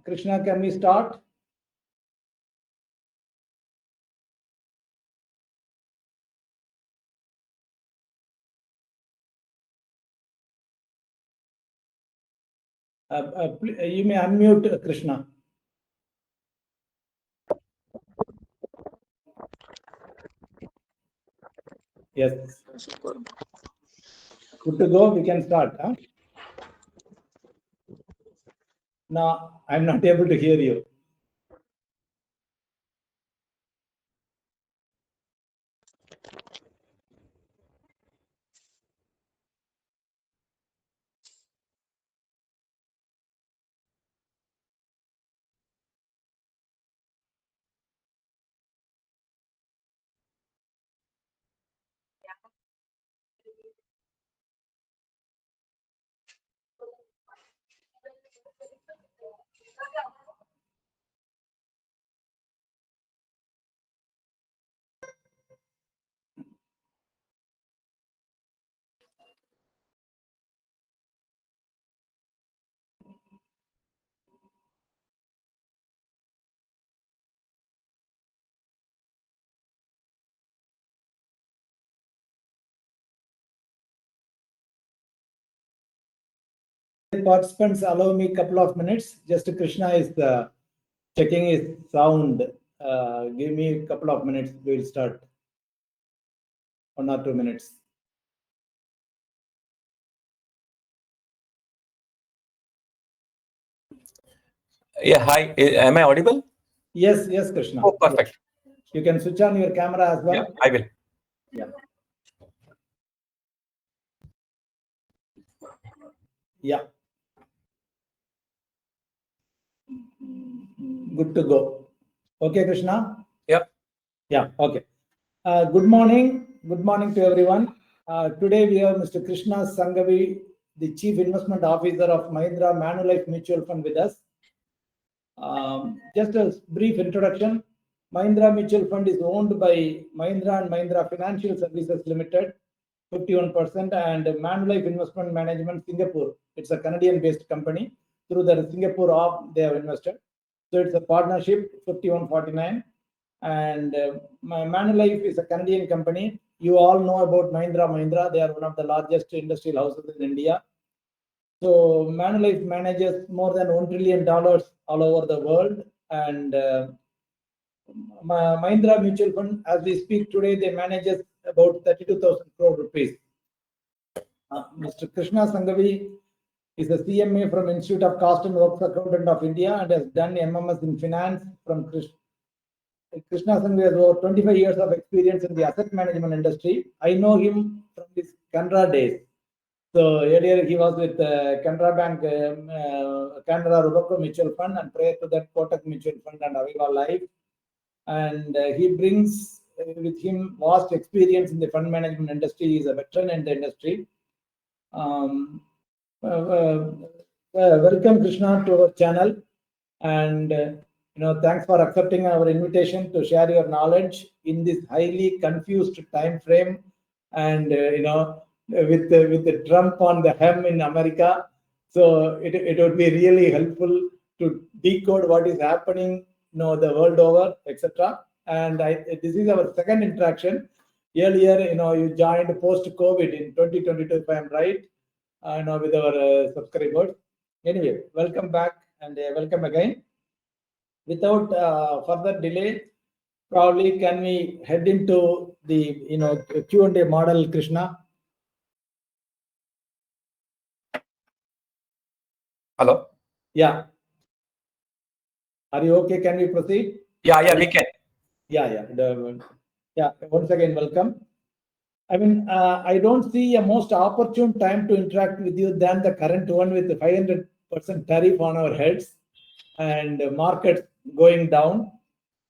Krishna, can we start? You may unmute, Krishna. Yes. Good to go. We can start. Huh? No, I'm not able to hear you. Participants, allow me a couple of minutes. Just Krishna is checking his sound. Give me a couple of minutes. We'll start. 1 or 2 minutes. Yeah, hi. Am I audible? Yes, Krishna. Oh, perfect. You can switch on your camera as well. Yeah, I will. Yeah. Yeah. Good to go. Okay, Krishna? Yep. Yeah, okay. Good morning. Good morning to everyone. Today we have Mr. Krishna Sangavi, the Chief Investment Officer of Mahindra Manulife Mutual Fund with us. Just a brief introduction. Mahindra Mutual Fund is owned by Mahindra and Mahindra Financial Services Limited, 51%, and Manulife Investment Management Singapore. It's a Canadian-based company. Through the Singapore arm, they have invested. So it's a partnership, 51-49. And Manulife is a Canadian company. You all know about Mahindra. They are one of the largest industrial houses in India. So Manulife manages more than $1 trillion all over the world. And Mahindra Mutual Fund, as we speak today, they manages about 32,000 crore rupees. Mr. Krishna Sangavi is a CMA from Institute of Cost and Works Accountant of India and has done MMS in finance from Krishna Sangavi has over 25 years of experience in the asset management industry. I know him from his Canara days. So earlier he was with Canara Bank, Canara Robeco Mutual Fund, and prior to that Kotak Mutual Fund and Aviva Life. And he brings with him vast experience in the fund management industry. He is a veteran in the industry. Welcome, Krishna, to our channel, and thanks for accepting our invitation to share your knowledge in this highly confused time frame, and with the Trump on the hem in America. So it would be really helpful to decode what is happening, the world over, etc. And this is our second interaction. Earlier, you joined post-COVID in 2022, if I'm right, with our subscribers. Anyway, welcome back and welcome again. Without further delay, probably can we head into the Q&A model, Krishna? Hello. Yeah. Are you okay? Can we proceed? Yeah, we can. Yeah. Once again, welcome. I mean, I don't see a most opportune time to interact with you than the current one with the 500% tariff on our heads and markets going down.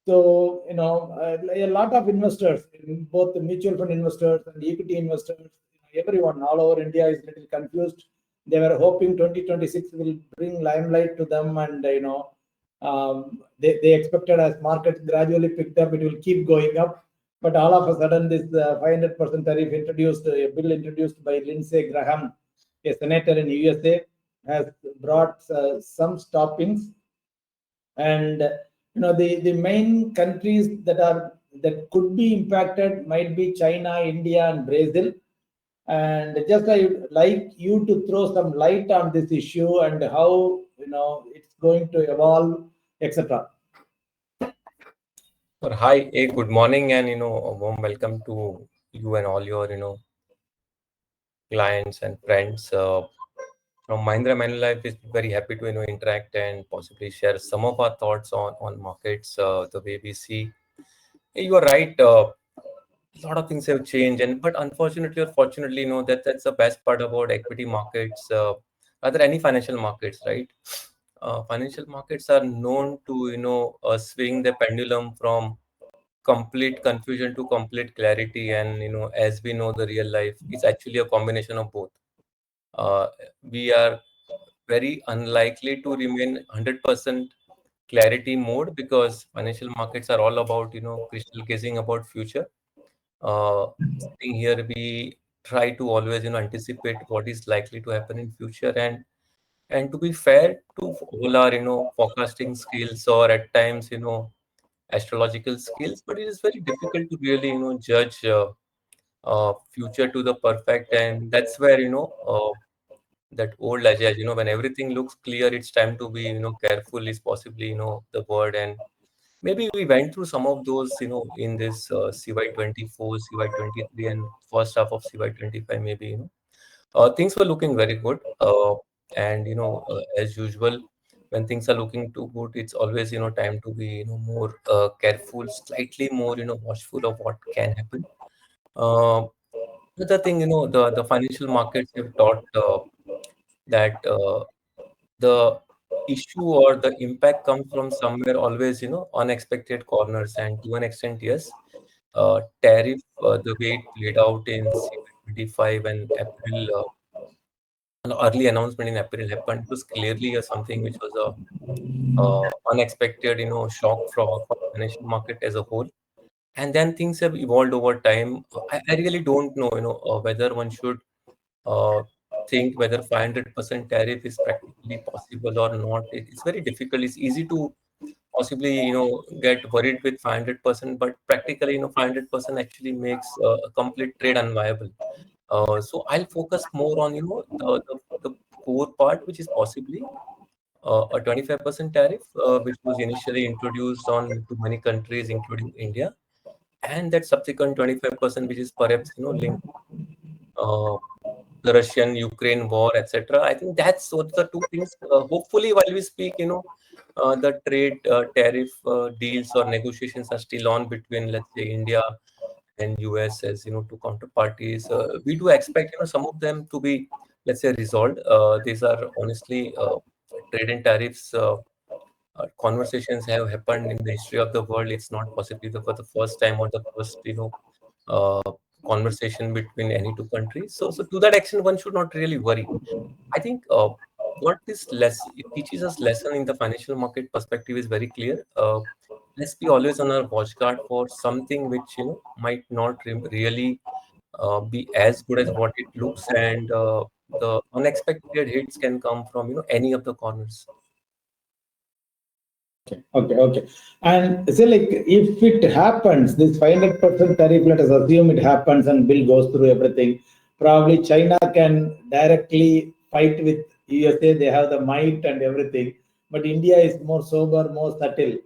So, a lot of investors, both the mutual fund investors and equity investors, everyone all over India is a little confused. They were hoping 2026 will bring limelight to them, and they expected as markets gradually picked up, it will keep going up. But all of a sudden, this 500% tariff introduced, a bill introduced by Lindsey Graham, a senator in USA, has brought some stoppings. And the main countries that could be impacted might be China, India, and Brazil. And just I would like you to throw some light on this issue and how it's going to evolve, etc. Hi, good morning, and a warm welcome to you and all your clients and friends. From Mahindra Manulife is very happy to interact and possibly share some of our thoughts on markets, the way we see. You are right. A lot of things have changed, and but unfortunately or fortunately, that's the best part about equity markets, rather any financial markets, right? Financial markets are known to swing the pendulum from complete confusion to complete clarity, and as we know, the real life is actually a combination of both. We are very unlikely to remain 100% clarity mode because financial markets are all about crystal gazing about future. uh, Sitting here, we try to always anticipate what is likely to happen in future, and to be fair to all our forecasting skills, or at times astrological skills, but it is very difficult to really judge future to the perfect. And that's where that old adage, when everything looks clear, it's time to be careful, is possibly the word. And maybe we went through some of those in this CY24, CY23, and first half of CY25. Maybe things were looking very good, and as usual, when things are looking too good, it's always time to be more careful, slightly more watchful of what can happen. uh, Another thing, the financial markets have taught that the issue or the impact comes from somewhere, always unexpected corners. And to an extent, yes, tariff, the way it played out in CY25 and April, an early announcement in April happened. It was clearly something which was a unexpected shock for financial market as a whole. And then things have evolved over time. I really don't know whether one should uh, think whether 500% tariff is practically possible or not. It's very difficult. It's easy to possibly get worried with 500%, but practically 500% actually makes a complete trade unviable. So I'll focus more on the core part, which is possibly a 25% tariff, which was initially introduced on to many countries, including India, and that subsequent 25%, which is perhaps linked uh, the Russian-Ukraine war, etc. I think that's what the two things. Hopefully, while we speak, the trade tariff deals or negotiations are still on between, let's say, India and US as two counterparties. We do expect some of them to be, let's say, resolved. These are honestly trade and tariffs. Conversations have happened in the history of the world. It's not possibly for the first time or the first uh, conversation between any two countries. So to that extent, one should not really worry. I think what it teaches us lesson in the financial market perspective is very clear. Let's be always on our watch guard for something which might not really be as good as what it looks, and the unexpected hits can come from any of the corners. Okay. And say like if it happens, this 500% tariff, let us assume it happens and bill goes through everything. Probably China can directly fight with USA. They have the might and everything, but India is more sober, more subtle.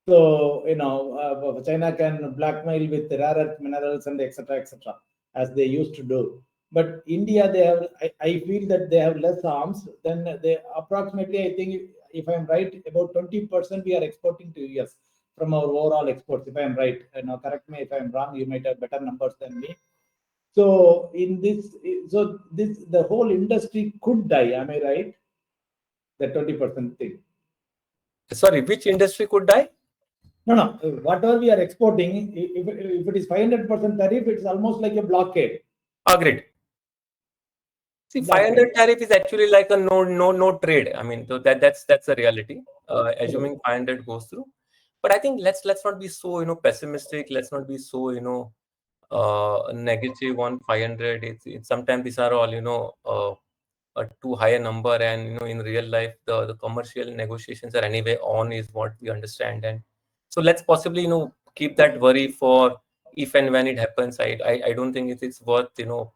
So China can blackmail with rare earth minerals and etc., as they used to do. But India, they have. I feel that they have less arms. Then they approximately, I think, if I'm right, about 20% we are exporting to US from our overall exports. If I'm right, now correct me if I'm wrong. You might have better numbers than me. So this the whole industry could die. Am I right? The 20% thing. Sorry, which industry could die? No. Whatever we are exporting, if it is 500% tariff, it's almost like a blockade. Agreed. See, Blockade. 500 tariff is actually like a no trade. I mean, so that's the reality. Assuming 500 goes through, but I think let's not be so pessimistic. Let's not be so negative on 500. It's sometimes these are all too high a number, and in real life the commercial negotiations are anyway on, is what we understand. And so let's possibly keep that worry for if and when it happens. I don't think it's worth to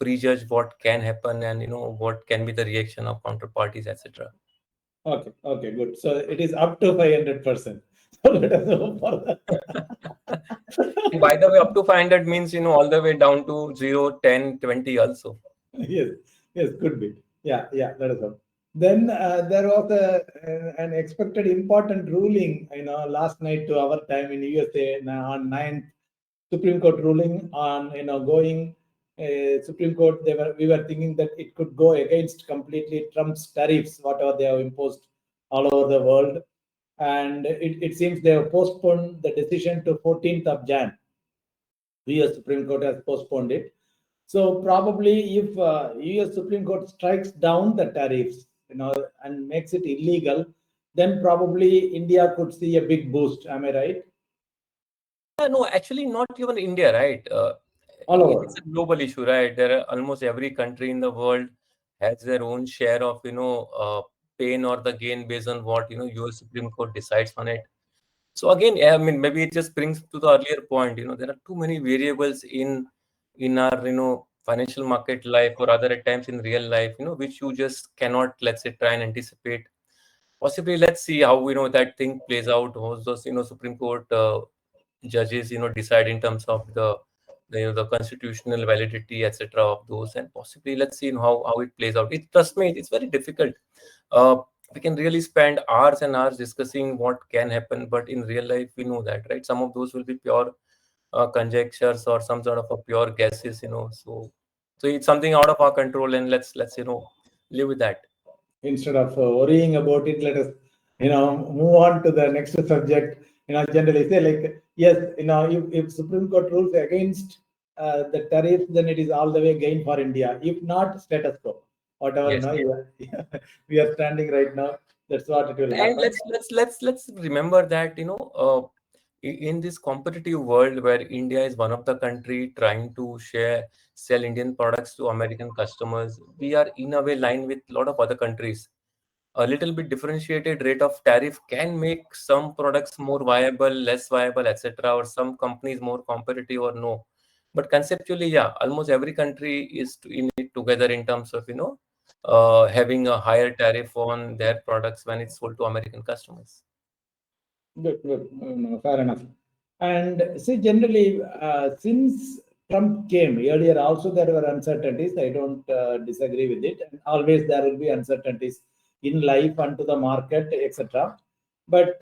prejudge what can happen, and what can be the reaction of counterparties, etc. Okay, okay, good. So it is up to 500%. So let us hope for that. And by the way, up to 500 means all the way down to 0, 10, 20 also. Yes, yes, could be. Yeah, yeah, let us hope. Then there was an expected important ruling, last night to our time in USA on 9th Supreme Court ruling on, going Supreme Court. We were thinking that it could go against completely Trump's tariffs, whatever they have imposed all over the world, and it seems they have postponed the decision to 14th of Jan. US Supreme Court has postponed it. So probably if US Supreme Court strikes down the tariffs, and makes it illegal, then probably India could see a big boost. Am I right? No, actually, not even India, right? All over. It's a global issue, right? There are almost every country in the world has their own share of, pain or the gain based on what, US Supreme Court decides on it. So again, I mean, maybe it just brings to the earlier point, there are too many variables in our, financial market life, or other at times in real life, which you just cannot, let's say, try and anticipate. Possibly, let's see how, that thing plays out, how those, Supreme Court judges decide in terms of the constitutional validity, etc., of those. And possibly let's see how it plays out. Trust me, it's very difficult. uh, we can really spend hours and hours discussing what can happen, but in real life we know that, right, some of those will be pure conjectures or some sort of a pure guesses. So it's something out of our control, and let's live with that. Instead of worrying about it, let us move on to the next subject. Generally say, like, yes, if Supreme Court rules against the tariff, then it is all the way gain for India. If not, status quo, whatever, Yes. we are standing right now, that's what it will And happen. let's remember that in this competitive world where India is one of the country trying to sell Indian products to American customers, we are in a way line with a lot of other countries. A little bit differentiated rate of tariff can make some products more viable, less viable, etc., or some companies more competitive or no. But conceptually, yeah, almost every country is in it together in terms of having a higher tariff on their products when it's sold to American customers. Good, good. No, fair enough. And see, generally, since Trump came earlier, also there were uncertainties. I don't disagree with it. And always there will be uncertainties in life and to the market, etc. But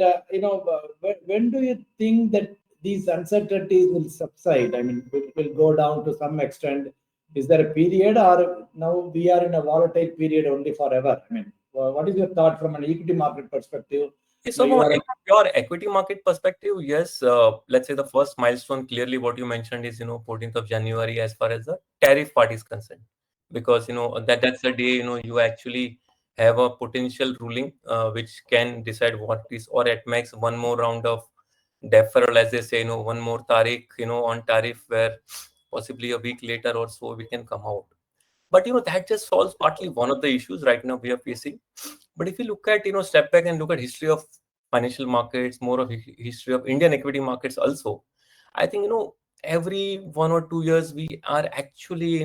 when do you think that these uncertainties will subside? I mean, will go down to some extent. Is there a period, or now we are in a volatile period only forever? I mean, what is your thought from an equity market perspective? So You from are a pure equity market perspective, yes, let's say the first milestone, clearly what you mentioned is 14th of January as far as the tariff part is concerned, because that's the day you actually have a potential ruling which can decide what is, or at max one more round of deferral, as they say, one more tariff, on tariff, where possibly a week later or so we can come out. But that just solves partly one of the issues right now we are facing. But if you look at, step back and look at history of financial markets, more of history of Indian equity markets also, I think every 1 or 2 years we are actually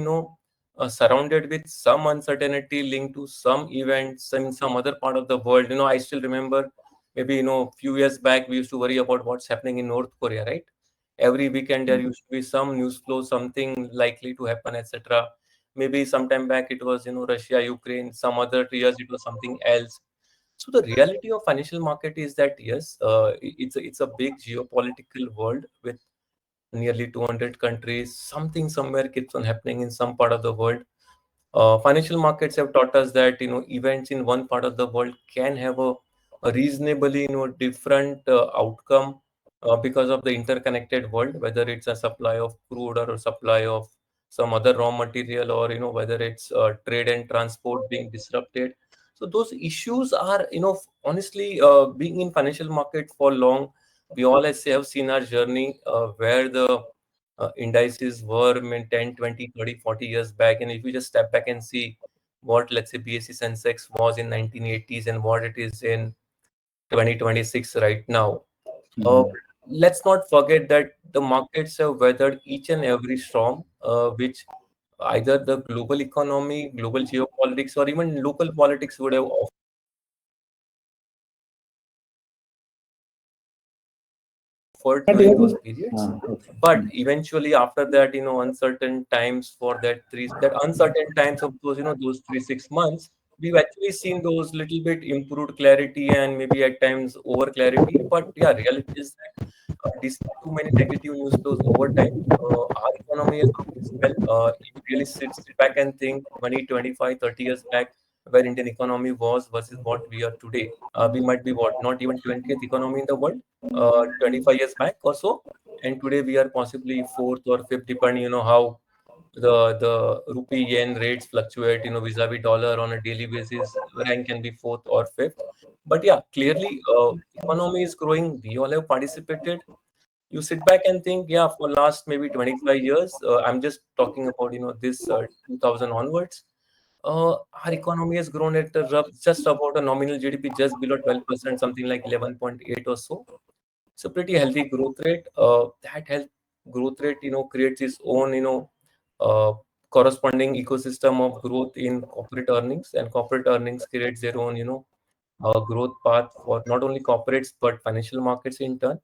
surrounded with some uncertainty linked to some events in some other part of the world. I still remember, maybe few years back we used to worry about what's happening in North Korea, right? Every weekend there used to be some news flow, something likely to happen, etc. Maybe sometime back it was Russia, Ukraine. Some other years it was something else. So the reality of financial market is that yes, it's a big geopolitical world with nearly 200 countries. Something somewhere keeps on happening in some part of the world. Financial markets have taught us that events in one part of the world can have a reasonably different outcome because of the interconnected world, whether it's a supply of crude or a supply of some other raw material, or whether it's trade and transport being disrupted. So those issues are honestly, being in financial market for long, we all have seen our journey where the indices were, I mean, 10, 20, 30, 40 years back. And if you just step back and see, what, let's say, BSE Sensex was in 1980s and what it is in 2026 right now. Let's not forget that the markets have weathered each and every storm, which either the global economy, global geopolitics, or even local politics would have offered But during yeah, those periods. okay. But eventually, after that, uncertain times for that uncertain times of those, those 3 6 months, we've actually seen those little bit improved clarity and maybe at times over clarity. But yeah, reality is that despite too many negative news flows over time, our economy has progressed well. If you really sit back and think 20, 25, 30 years back, where Indian economy was versus what we are today, we might be what, not even 20th economy in the world 25 years back or so, and today we are possibly fourth or fifth, depending how the rupee yen rates fluctuate, vis-a-vis dollar on a daily basis. Rank can be fourth or fifth, but yeah, clearly economy is growing. We all have participated. You sit back and think, yeah, for last maybe 25 years, I'm just talking about this 2000 onwards, our economy has grown at just about a nominal GDP just below 12%, something like 11.8 or so. It's a pretty healthy growth rate. That health growth rate, creates its own, uh, corresponding ecosystem of growth in corporate earnings, and corporate earnings creates their own, growth path for not only corporates but financial markets in turn.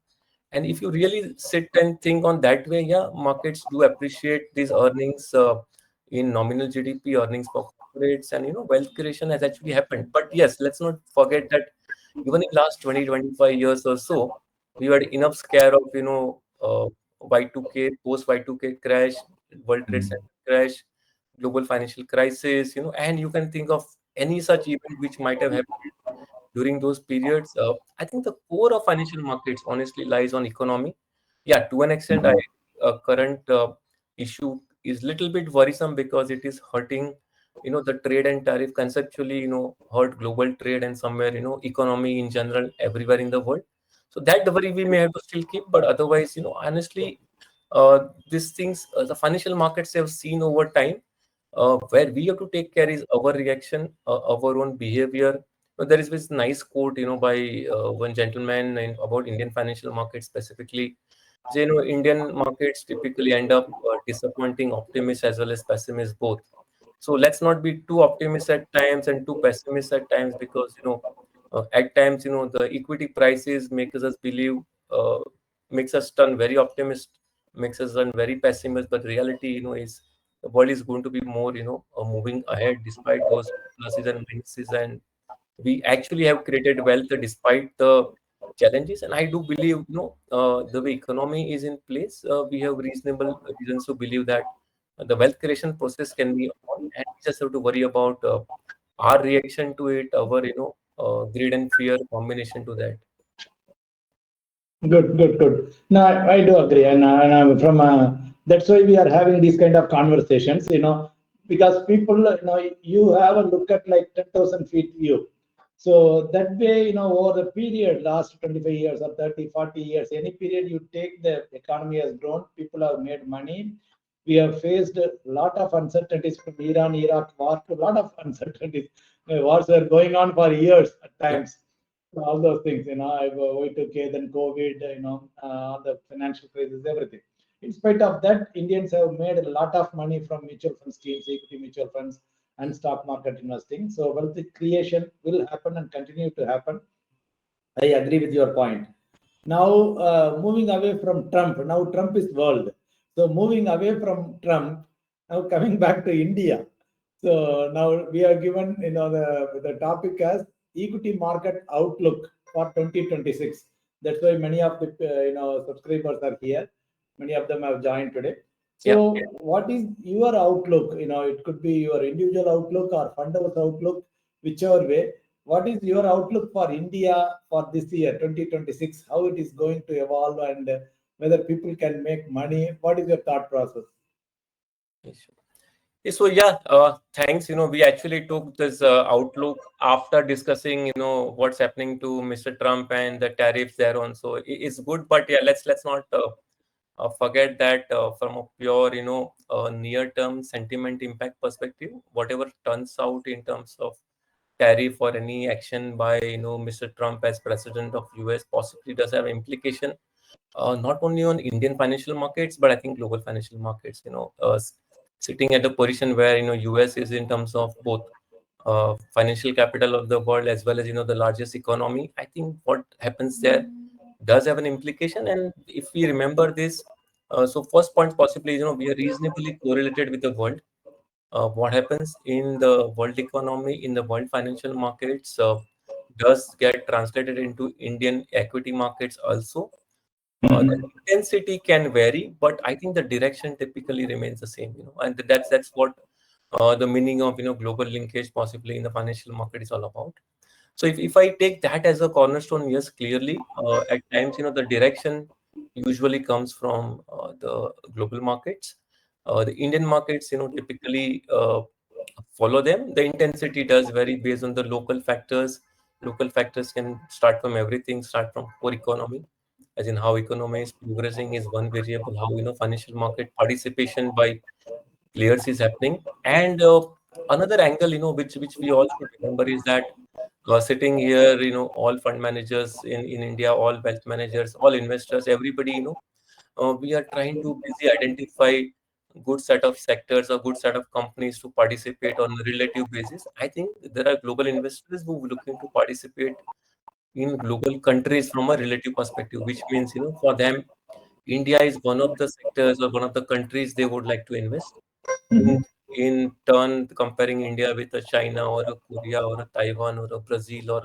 And if you really sit and think on that way, yeah, markets do appreciate these earnings in nominal GDP, earnings for corporates, and wealth creation has actually happened. But yes, let's not forget that even in last 20, 25 years or so, we had enough scare of Y2K, post Y2K crash, World Trade Center crash, global financial crisis, and you can think of any such event which might have happened during those periods. I think the core of financial markets honestly lies on economy. Yeah, to an extent, I current issue is little bit worrisome because it is hurting, the trade and tariff conceptually, hurt global trade and somewhere, economy in general everywhere in the world. So that worry we may have to still keep, but otherwise, honestly, these things, the financial markets have seen over time. Where we have to take care is our reaction, our own behavior. There is this nice quote, by one gentleman about Indian financial markets specifically. So, Indian markets typically end up disappointing optimists as well as pessimists both. So let's not be too optimistic at times and too pessimistic at times, because at times the equity prices makes us believe, uh, makes us turn very optimist, makes us turn very pessimist. But reality is the world is going to be more moving ahead despite those pluses and minuses, and we actually have created wealth despite the challenges. And I do believe the way economy is in place, we have reasonable reasons to believe that the wealth creation process can be on, and we just have to worry about our reaction to it, our greed and fear combination to that. Good, good, good. No, I do agree, and from that's why we are having these kind of conversations. Because people, you have a look at like 10,000 feet view. So that way, over the period, last 25 years or 30, 40 years, any period you take, the economy has grown, people have made money. We have faced a lot of uncertainties from Iran, Iraq war to a lot of uncertainties. Wars were going on for years at Yeah. times, all those things, Y2K, then COVID, the financial crisis, everything. In spite of that, Indians have made a lot of money from mutual fund schemes, equity mutual funds, and stock market investing. So wealth creation will happen and continue to happen. I agree with your point. Now, moving away from Trump, now Trump is world. So moving away from Trump, now coming back to India. So now we are given, the topic as equity market outlook for 2026. That's why many of the subscribers are here. Many of them have joined today. Yeah. So, what is your outlook? It could be your individual outlook or fund house outlook, whichever way. What is your outlook for India for this year, 2026? How it is going to evolve, and whether people can make money? What is your thought process? So yeah, thanks. We actually took this outlook after discussing, what's happening to Mr. Trump and the tariffs thereon. So it's good, but yeah, let's not forget that from a pure, near-term sentiment impact perspective, whatever turns out in terms of tariff or any action by Mr. Trump as president of US possibly does have implication not only on Indian financial markets, but I think global financial markets. Sitting at a position where US is in terms of both financial capital of the world as well as the largest economy. I think what happens there does have an implication, and if we remember this, so first point possibly we are reasonably correlated with the world. What happens in the world economy, in the world financial markets, does get translated into Indian equity markets also. The Mhm. intensity can vary, but I think the direction typically remains the same, and that's what the meaning of global linkage possibly in the financial market is all about. So if I take that as a cornerstone, yes, clearly at times the direction usually comes from the global markets. The Indian markets typically follow them. The intensity does vary based on the local factors. Local factors can start from everything, start from core economy, as in how economy is progressing is one variable. How financial market participation by players is happening, and another angle which we all should remember is that sitting here, all fund managers in India, all wealth managers, all investors, everybody, we are trying to busy identify good set of sectors or good set of companies to participate on a relative basis. I think there are global investors who are looking to participate in global countries from a relative perspective, which means, for them, India is one of the sectors or one of the countries they would like to invest. In, Mhm. in turn, comparing India with a China or a Korea or a Taiwan or a Brazil or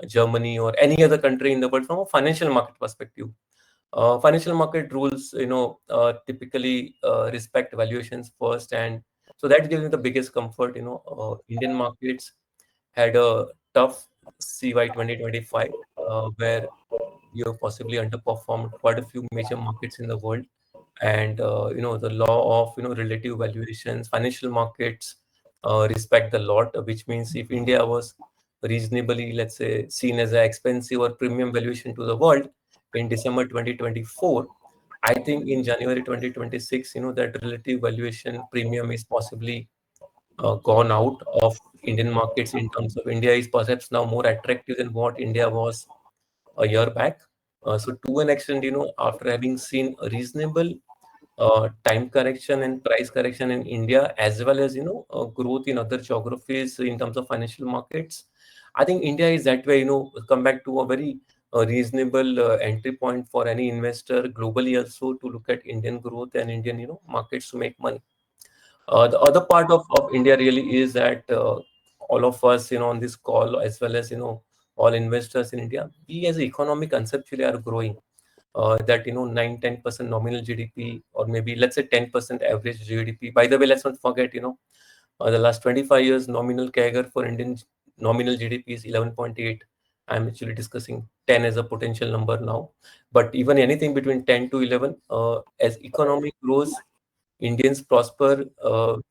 a Germany or any other country in the world from a financial market perspective. Financial market rules, typically respect valuations first, and so that gives me the biggest comfort. Indian markets had a tough CY 2025, where you have possibly underperformed quite a few major markets in the world. And the law of relative valuations, financial markets respect the lot, which means if India was reasonably, let's say, seen as an expensive or premium valuation to the world in December 2024, I think in January 2026, that relative valuation premium is possibly gone out of Indian markets in terms of India is perhaps now more attractive than what India was a year back. So to an extent, after having seen a reasonable time correction and price correction in India, as well as growth in other geographies in terms of financial markets, I think India is that way. Come back to a very reasonable entry point for any investor globally also to look at Indian growth and Indian markets to make money. The other part of India really is that all of us, on this call, as well as, all investors in India, we as an economy conceptually are growing. That, 9-10% nominal GDP, or maybe let's say 10% average GDP. By the way, let's not forget, the last 25 years nominal CAGR for Indian nominal GDP is 11.8. I'm actually discussing 10 as a potential number now. But even anything between 10 to 11, as economy grows, Indians prosper,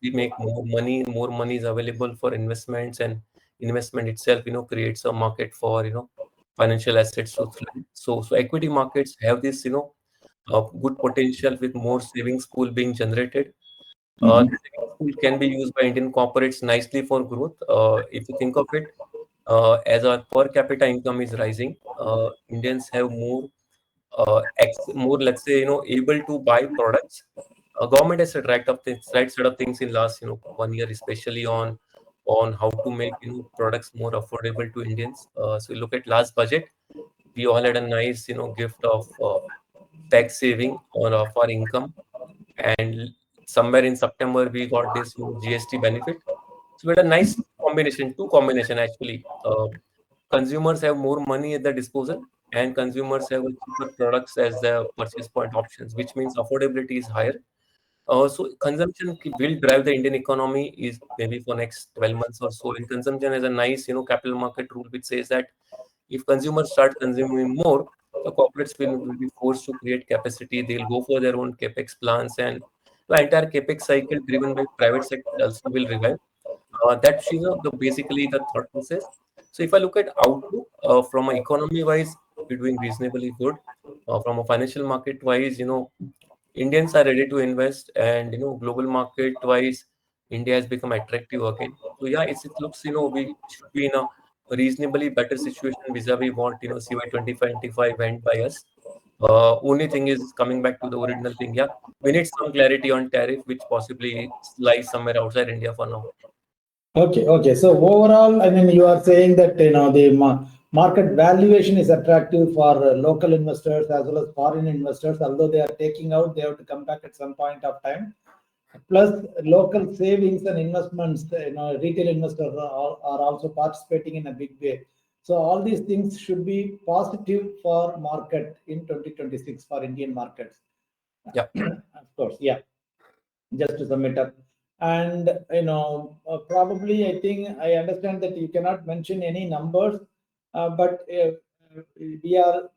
we make more money is available for investments, and investment itself, creates a market for, financial assets to thrive. So equity markets have this, good potential with more savings pool being generated. The Mhm. savings pool can be used by Indian corporates nicely for growth. If you think of it, as our per capita income is rising, Indians have more, let's say, able to buy products. Government has said right set of things in last, 1 year, especially on how to make, products more affordable to Indians. So you look at last budget, we all had a nice, gift of tax saving on of our income, and somewhere in September we got this GST benefit. So we had a nice combination, two combination actually. Consumers have more money at their disposal, and consumers have cheaper products as their purchase point options, which means affordability is higher. So consumption will drive the Indian economy is maybe for next 12 months or so. And consumption is a nice, capital market rule which says that if consumers start consuming more, the corporates will be forced to create capacity. They'll go for their own capex plans, and the entire capex cycle driven by private sector also will revive. That's the basically the thought process. So if I look at outlook from an economy wise, we're doing reasonably good. from a financial market wise, Indians are ready to invest, and global market wise, India has become attractive again. So yeah, it looks we should be in a reasonably better situation vis-a-vis what CY 2025 went by us. Only thing is coming back to the original thing. Yeah, we need some clarity on tariff, which possibly lies somewhere outside India for now. Okay, okay. So overall, I mean, you are saying that the market valuation is attractive for local investors as well as foreign investors. Although they are taking out, they have to come back at some point of time. Plus, local savings and investments, retail investors are also participating in a big way. So all these things should be positive for market in 2026 for Indian markets. Yeah. Of course, yeah. Just to sum it up, and probably I think I understand that you cannot mention any numbers, but we are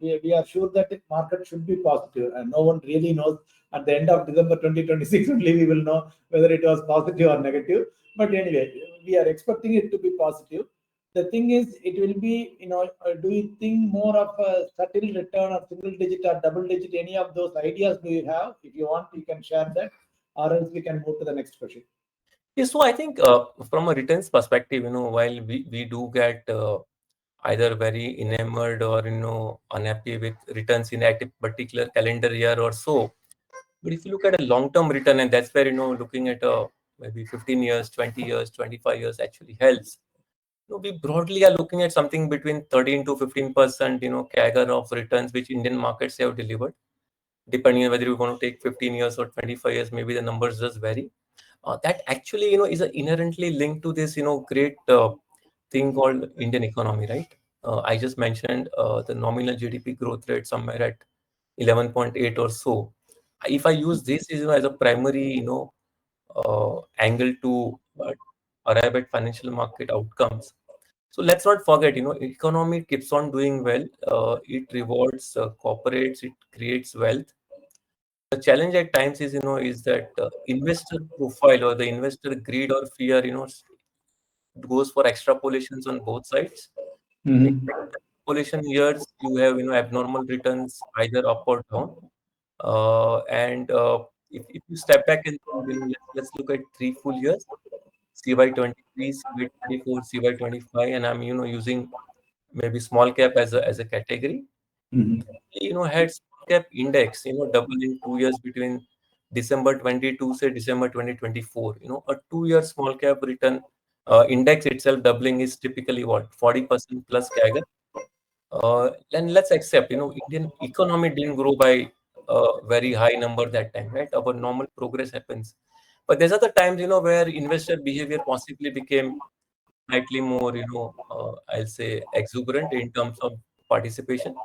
we are sure that the market should be positive, and no one really knows. At the end of December 2026 only we will know whether it was positive or negative, but anyway, we are expecting it to be positive. The thing is, it will be, do you think more of a subtle return or single digit or double digit? Any of those ideas do you have? If you want, you can share that, or else we can move to the next question. Yeah, so I think from a returns perspective, while we do get either very enamored or unhappy with returns in a particular calendar year or so, but if you look at a long-term return, and that's where looking at maybe 15 years, 20 years, 25 years actually helps. We broadly are looking at something between 13 to 15%, CAGR of returns which Indian markets have delivered. Depending on whether you want to take 15 years or 25 years, maybe the numbers just vary. That actually, is inherently linked to this, great thing called Indian economy, right? I just mentioned the nominal GDP growth rate somewhere at 11.8 or so. If I use this as a primary, angle to arrive at financial market outcomes. So let's not forget, economy keeps on doing well. It rewards corporates, it creates wealth. The challenge at times is that investor profile or the investor greed or fear, goes for extrapolations on both sides. In Mm-hmm. extrapolation years, you have abnormal returns either up or down. And if you step back and let's look at 3 full years, CY 23, CY 24, CY 25, and I'm using maybe small cap as a category. Mm-hmm. Had small cap index double in 2 years between December 22 say December 2024. A 2 year small cap return index itself doubling is typically what, 40% plus CAGR. And let's accept Indian economy didn't grow by a very high number that time, right? Our normal progress happens, but there's other times where investor behavior possibly became slightly more I'll say exuberant in terms of participation,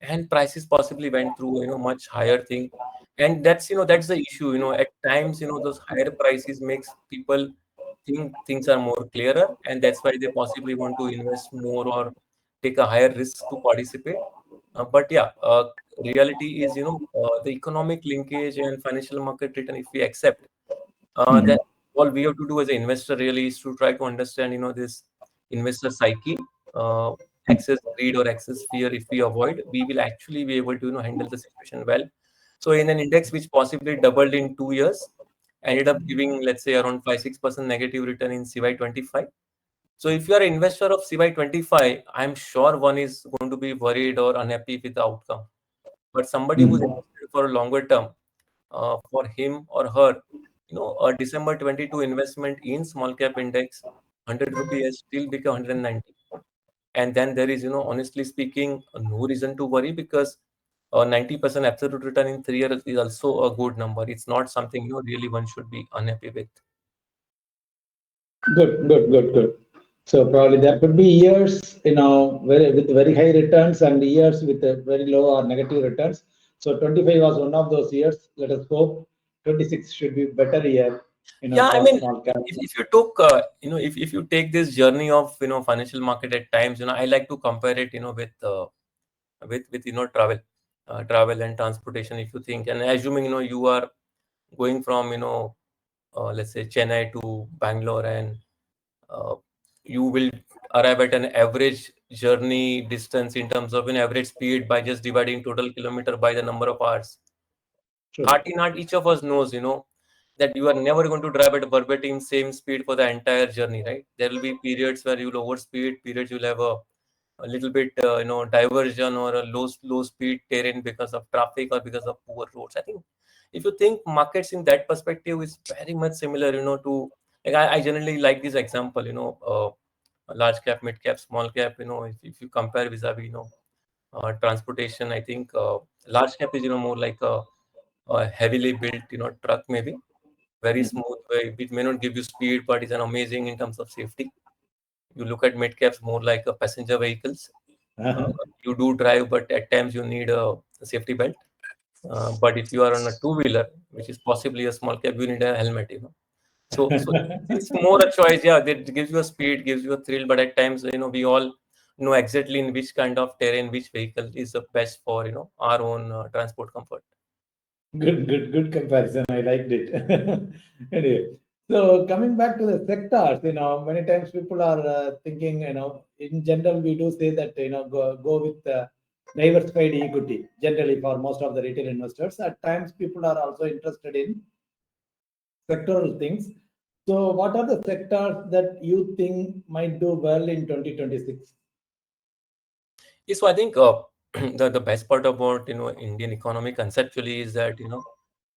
and prices possibly went through much higher thing. And that's the issue. At times those higher prices makes people think things are more clearer, and that's why they possibly want to invest more or take a higher risk to participate. But yeah, reality is the economic linkage and financial market return, if we accept, then Mm-hmm. all we have to do as an investor really is to try to understand this investor psyche. uh, Excess greed or excess fear, if we avoid, we will actually be able to handle the situation well. So in an index which possibly doubled in 2 years, ended up giving, let's say, around 5-6% negative return in CY 25. So if you are an investor of CY 25, I'm sure one is going to be worried or unhappy with the outcome. But somebody who's Mm-hmm. invested for a longer term, for him or her, a December 22 investment in small cap index, 100 rupees has still become 190. And then there is, honestly speaking, no reason to worry, because 90% absolute return in 3 years is also a good number. It's not something, really one should be unhappy with. Good, good, good, good. So probably there could be years, with very high returns and years with very low or negative returns. So 25 was one of those years. Let us hope 26 should be better year, Yeah, I for mean, small cap. if you took, if you take this journey of, financial market at times, I like to compare it, with travel, travel and transportation. If you think, and assuming, you are going from, let's say Chennai to Bangalore, and uh, you will arrive at an average journey distance in terms of an average speed by just dividing total kilometer by the number of hours. True. Heart in heart, each of us knows, that you are never going to drive at verbatim same speed for the entire journey, right? There will be periods where you'll overspeed, periods you'll have a little bit, diversion or a low speed terrain because of traffic or because of poor roads. I think if you think markets in that perspective is very much similar, to like I generally like this example, large cap, mid cap, small cap. If you compare vis-a-vis, transportation, I think large cap is more like a heavily built, truck maybe very smooth way. It may not give you speed, but it's an amazing in terms of safety. You look at mid caps more like a passenger vehicles. Uh, Uh-huh. you do drive, but at times you need a safety belt. But if you are on a two-wheeler, which is possibly a small cab, you need a helmet. So it's more a choice. Yeah, that gives you a speed, gives you a thrill, but at times, we all know exactly in which kind of terrain, which vehicle is the best for, our own transport comfort. Good comparison. I liked it. Anyway, so coming back to the sectors, many times people are thinking, in general, we do say that, go with diversified equity. Generally, for most of the retail investors, at times people are also interested in sectoral things. So, what are the sectors that you think might do well in 2026? Yeah, so I think the best part about Indian economy conceptually is that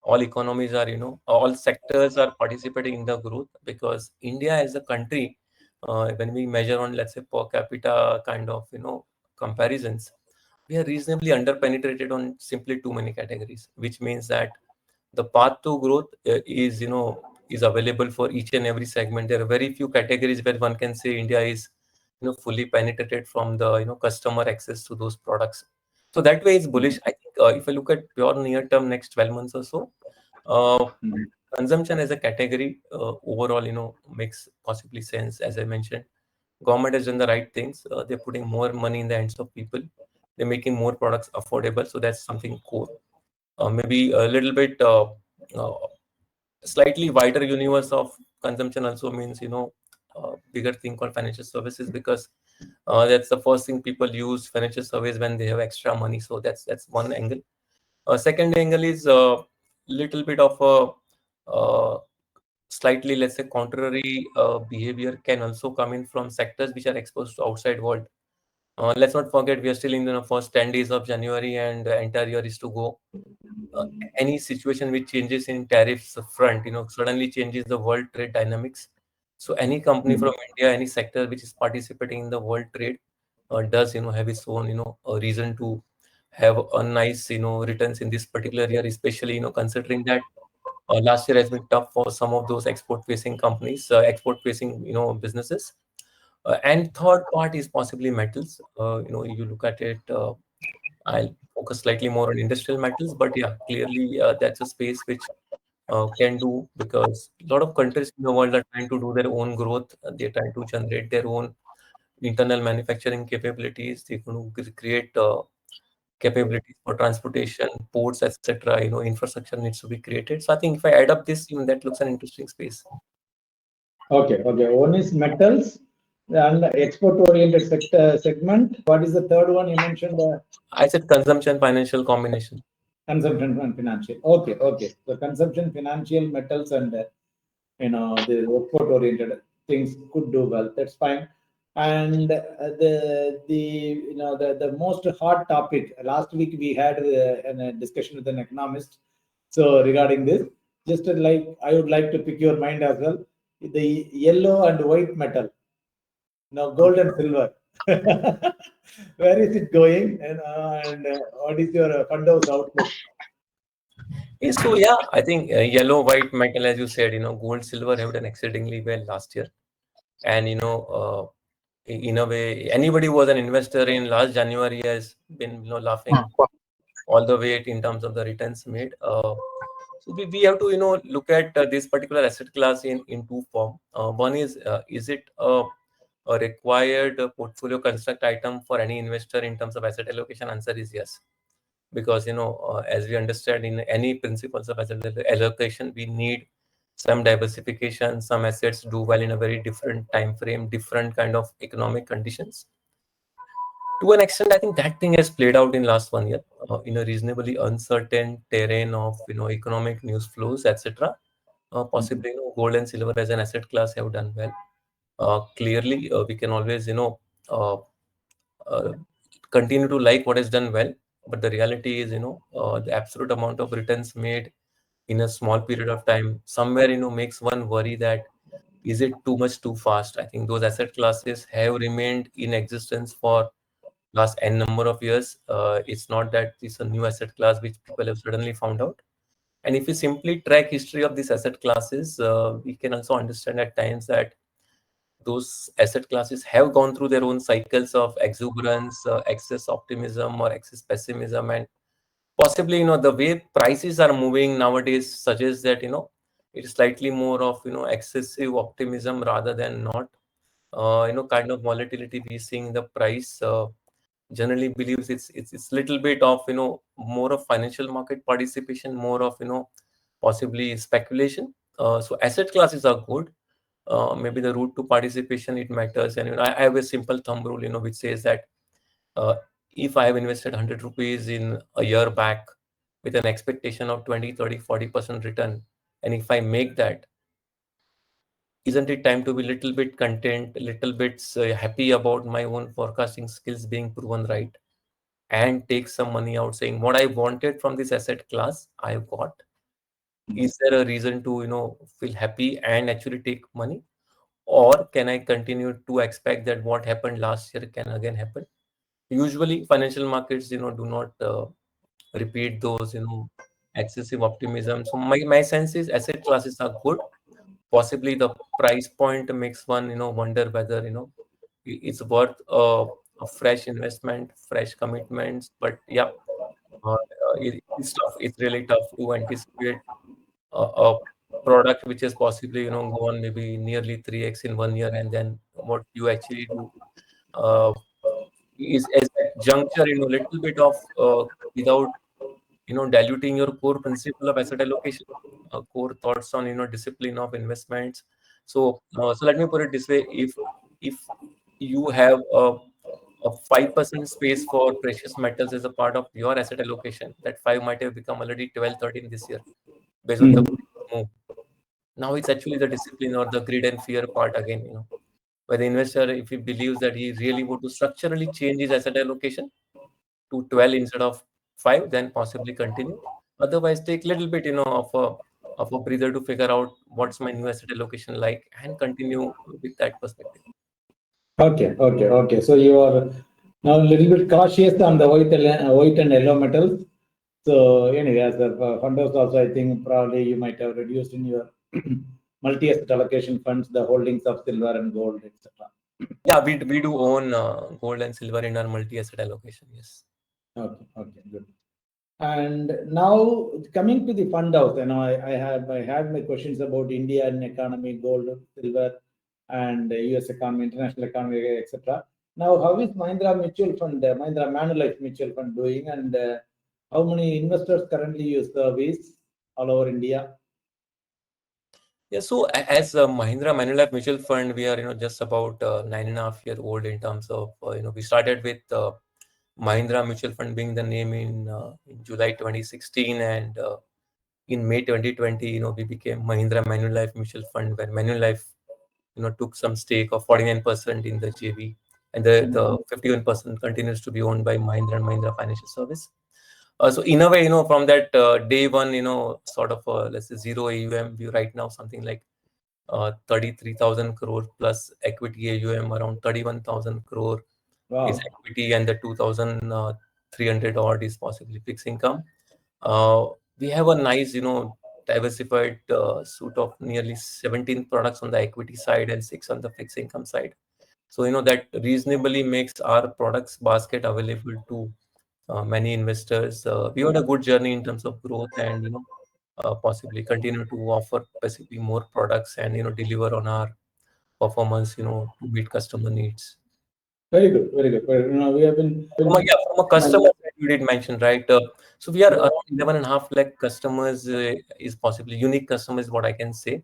all economies are all sectors are participating in the growth, because India as a country, when we measure on, let's say, per capita kind of comparisons, we are reasonably underpenetrated on simply too many categories, which means that the path to growth is available for each and every segment. There are very few categories where one can say India is fully penetrated from the customer access to those products. So that way it's bullish. I think if I look at pure near term next 12 months or so, uh, consumption as a category overall makes possibly sense. As I mentioned, government has done the right things. They're putting more money in the hands of people. They're making more products affordable, so that's something core. Maybe a little bit uh, slightly wider universe of consumption also means bigger thing called financial services, because that's the first thing people use financial service when they have extra money. So that's one angle. Second angle is a little bit of a slightly, let's say, contrary behavior can also come in from sectors which are exposed to outside world. Let's not forget we are still in the first 10 days of January, and the entire year is to go. uh, any situation which changes in tariffs front, suddenly changes the world trade dynamics. So any company from India, any sector which is participating in the world trade, does have its own a reason to have a nice returns in this particular year, especially considering that last year has been tough for some of those export facing companies, export facing businesses. And third part is possibly metals. You look at it. I'll focus slightly more on industrial metals, but yeah, clearly that's a space which can do, because a lot of countries in the world are trying to do their own growth. They're trying to generate their own internal manufacturing capabilities. They're going to create capabilities for transportation, ports, etc. Infrastructure needs to be created. So I think if I add up this, even that looks an interesting space. Okay. One is metals and export-oriented sector segment. What is the third one you mentioned? I said consumption, financial combination. Consumption and financial. Okay. So consumption, financial, metals, and the export-oriented things could do well. That's fine. And the most hot topic last week we had a discussion with an economist. So regarding this, just like I would like to pick your mind as well. The yellow and white metal, gold and silver. Where is it going? And what is your fundos outlook? So yeah, I think yellow, white metal, as you said, gold, silver have done exceedingly well last year. And in a way, anybody who was an investor in last January has been laughing all the way in terms of the returns made. So we have to look at this particular asset class in two form. One is it a required portfolio construct item for any investor in terms of asset allocation? Answer is yes, because as we understand in any principles of asset allocation, we need some diversification, some assets do well in a very different time frame, different kind of economic conditions. To an extent, I think that thing has played out in last 1 year in a reasonably uncertain terrain of economic news flows, etc. Possibly, gold and silver as an asset class have done well. Clearly, we can always uh, uh, continue to like what has done well, but the reality is the absolute amount of returns made in a small period of time somewhere makes one worry that is it too much too fast. I think those asset classes have remained in existence for last n number of years. It's not that it's a new asset class which people have suddenly found out. And if you simply track history of these asset classes, we can also understand at times that those asset classes have gone through their own cycles of exuberance, excess optimism, or excess pessimism, and possibly the way prices are moving nowadays suggests that it's slightly more of excessive optimism rather than not. Kind of volatility we see in the price generally believes it's little bit of more of financial market participation, more of possibly speculation. So asset classes are good. Maybe the route to participation it matters, and I have a simple thumb rule which says that uh, if I have invested 100 rupees in a year back with an expectation of 20, 30, 40% return, and if I make that, isn't it time to be little bit content, little bit happy about my own forecasting skills being proven right, and take some money out saying what I wanted from this asset class I've got? Is there a reason to feel happy and actually take money, or can I continue to expect that what happened last year can again happen? Usually financial markets do not repeat those excessive optimism. So my sense is asset classes are good. Possibly the price point makes one wonder whether it's worth a fresh investment, fresh commitments. But yeah, it's tough. It's really tough to anticipate a product which is possibly go on maybe nearly 3x in 1 year, and then what you actually do uh, is as that juncture little bit of without diluting your core principle of asset allocation, core thoughts on discipline of investments. So let me put it this way: if you have a 5% space for precious metals as a part of your asset allocation, that 5 might have become already 12, 13 this year based on the Mhm. move. Now it's actually the discipline or the greed and fear part again, where the investor, if he believes that he really want to structurally change his asset allocation to 12 instead of 5, then possibly continue. Otherwise, take little bit, of a breather to figure out what's my new asset allocation like and continue with that perspective. Okay, okay, okay. So you are now a little bit cautious on the white and yellow metals. So anyway, as a funders also, I think probably you might have reduced in your multi-asset allocation funds the holdings of silver and gold, etc. Yeah, we do own gold and silver in our multi-asset allocation. Yes. Okay, okay, good. And now coming to the fund house, I have my questions about India and economy, gold, silver, and US economy, international economy, etc. Now, how is Mahindra Mutual Fund, Mahindra Manulife Mutual Fund doing, and how many investors currently you service all over India? Yeah, so as Mahindra Manulife Mutual Fund, we are just about 9.5 year old in terms of we started with Mahindra Mutual Fund being the name in July 2016, and in May 2020 we became Mahindra Manulife Mutual Fund, where Manulife took some stake of 49% in the JV, and the 51% continues to be owned by Mahindra and Mahindra Financial Service. So in a way, from that day one, sort of let's say zero AUM, we right now something like 33,000 crore plus equity AUM around 31,000 crore is Wow. equity, and the 2,300 odd is possibly fixed income. Uh, we have a nice, diversified suite of nearly 17 products on the equity side and 6 on the fixed income side. So, that reasonably makes our products basket available to many investors. We had a good journey in terms of growth, and possibly continue to offer basically more products and deliver on our performance to meet customer needs. Very good, very good. We have been From a customer side, you did mention, right? So we are around 11.5 lakh customers, is possibly unique customers, what I can say,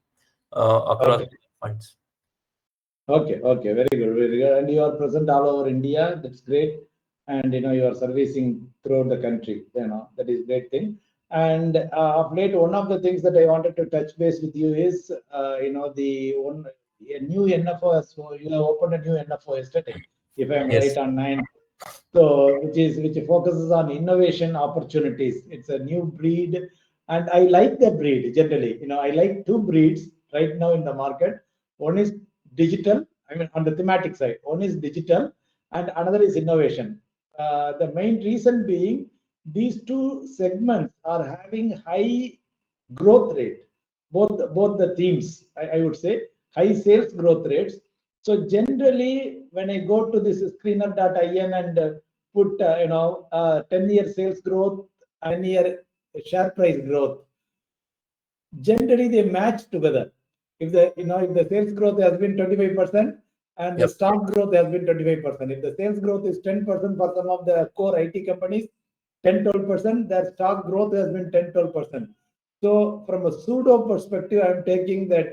across Okay. funds. Okay, okay, very good, very good. And you are present all over India. That's great. And you are servicing throughout the country. That is great thing. And of late, one of the things that I wanted to touch base with you is, a new NFO. So you have opened a new NFO yesterday, if I'm Yes. right on 9. So which focuses on innovation opportunities. It's a new breed, and I like the breed generally. I like two breeds right now in the market. One is digital. I mean, on the thematic side, one is digital, and another is innovation. The main reason being these two segments are having high growth rate. Both the teams, I would say, high sales growth rates. So generally, when I go to this screener.in and put 10-year sales growth, 10-year share price growth, generally they match together. If the sales growth has been 25% and the Yep. stock growth has been 25%, if the sales growth is 10% for some of the core IT companies, 10-12%, their stock growth has been 10-12%. So from a pseudo perspective, I'm taking that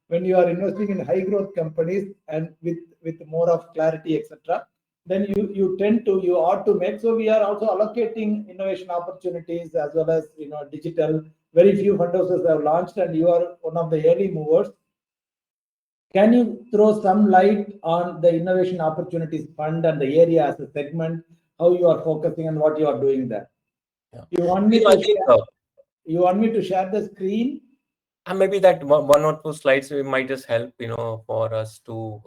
when you are investing in high growth companies and with more of clarity, etc., then you ought to make. So we are also allocating innovation opportunities as well as digital. Very few fund houses have launched, and you are one of the early movers. Can you throw some light on the innovation opportunities fund and the area as a segment, how you are focusing and what you are doing there? Yeah. You want me I to think share, you want me to share the screen? maybe that one or two slides might just help, for us to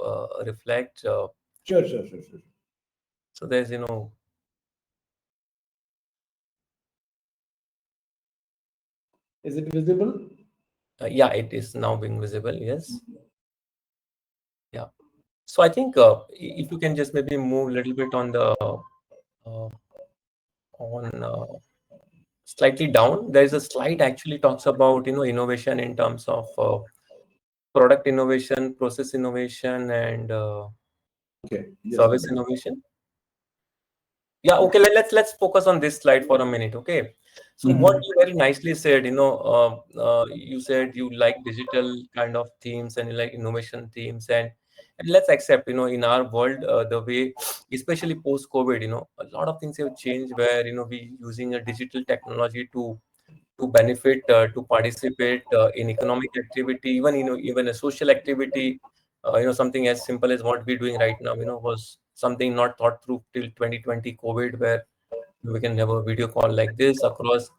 reflect. Sure. So there's, Is it visible? yeah, it is now being visible. Yes. Yeah. So I think if you can just maybe move a little bit on the on slightly down. There is a slide actually talks about innovation in terms of product innovation, process innovation, and Okay. service innovation. Yeah, okay. Let's focus on this slide for a minute. Okay. So what you very nicely said, you said you like digital kind of themes and you like innovation themes, and let's accept, in our world, the way, especially post COVID, a lot of things have changed where we using a digital technology to benefit, to participate in economic activity, even even a social activity. Something as simple as what we're doing right now, was something not thought through till 2020 COVID, where we can have a video call like this across.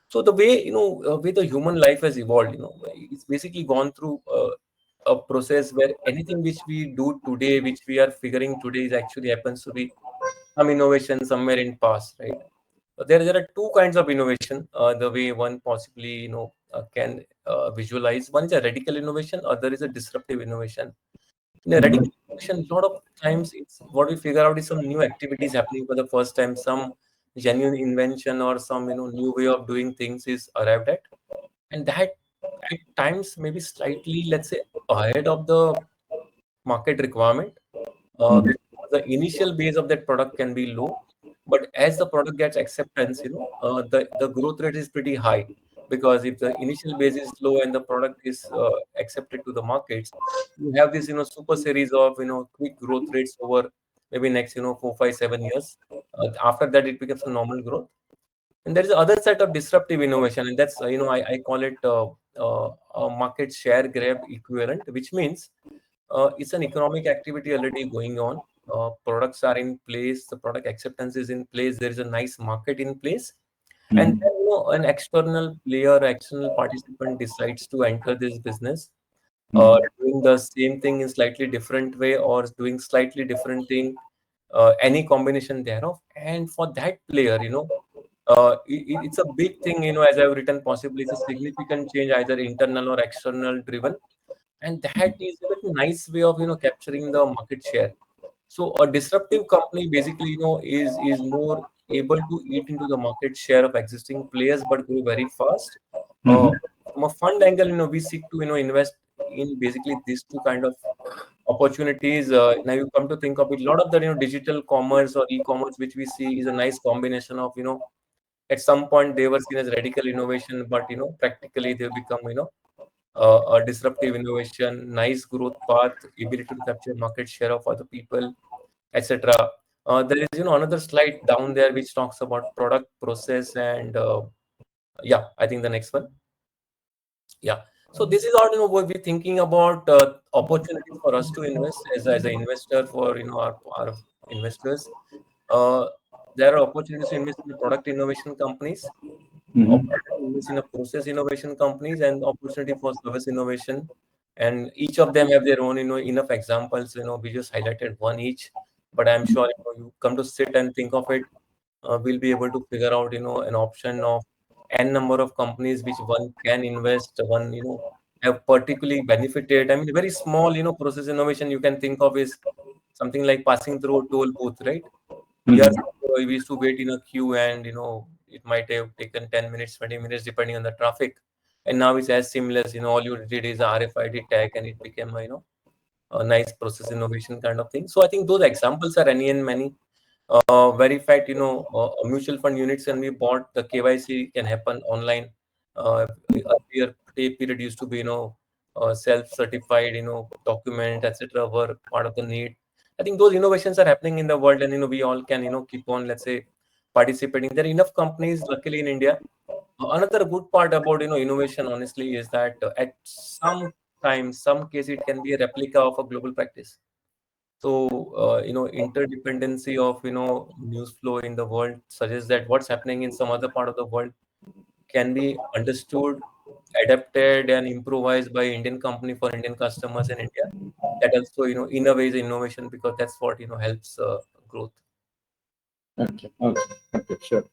So the way way the human life has evolved, it's basically gone through a process where anything which we do today, which we are figuring today, is actually happens to be some innovation somewhere in past, right? There are two kinds of innovation. The way one possibly can visualize. One is a radical innovation, other is a disruptive innovation. In a radical innovation, a lot of times it's what we figure out is some new activities happening for the first time, some genuine invention or some new way of doing things is arrived at, and that at times maybe slightly, let's say, ahead of the market requirement. Because the initial base of that product can be low, but as the product gets acceptance, the growth rate is pretty high. Because if the initial base is low and the product is accepted to the markets, you have this super series of quick growth rates over maybe next 4, 5, 7 years. After that, it becomes a normal growth. And there is other set of disruptive innovation, and that's I call it a market share grab equivalent, which means it's an economic activity already going on. Products are in place, the product acceptance is in place, there is a nice market in place, and then an external player, external participant decides to enter this business, doing the same thing in slightly different way or doing slightly different thing, any combination thereof. And for that player, it's a big thing, as I've written, possibly it's a significant change, either internal or external driven, and that is a very nice way of capturing the market share. So a disruptive company basically is more able to eat into the market share of existing players but grow very fast. uh, from a fund angle, we seek to invest in basically these two kind of opportunities. Now you come to think of it, a lot of the digital commerce or e-commerce which we see is a nice combination of at some point they were seen as radical innovation, but practically they become a disruptive innovation, nice growth path, ability to capture market share of other people, etc. There is another slide down there which talks about product process and yeah, I think the next one. Yeah. So this is all what we're thinking about opportunities for us to invest as an investor for our investors. Uh, there are opportunities to invest in the product innovation companies, Mhm. opportunity to invest in a process innovation companies, and opportunity for service innovation. And each of them have their own enough examples. We just highlighted one each, but I'm sure you come to sit and think of it, we'll be able to figure out an option of n number of companies which one can invest, one have particularly benefited. I mean, very small process innovation you can think of is something like passing through a toll booth, right? Years Mhm. ago, we used to wait in a queue, and it might have taken 10 minutes, 20 minutes, depending on the traffic. And now it's as seamless. All you did is a RFID tag, and it became a nice process innovation kind of thing. So I think those examples are any and many. Very fact, mutual fund units can be bought. The KYC can happen online. Earlier pay period used to be, self-certified, document, etc. were part of the need. I think those innovations are happening in the world, and we all can, keep on, let's say, participating. There are enough companies, luckily in India. Another good part about innovation, honestly, is that at some time, some case, it can be a replica of a global practice. So, interdependency of, news flow in the world suggests that what's happening in some other part of the world can be understood, adapted, and improvised by Indian company for Indian customers in India. That also, in a way, is innovation because that's what, helps growth. Okay, okay, okay, sure.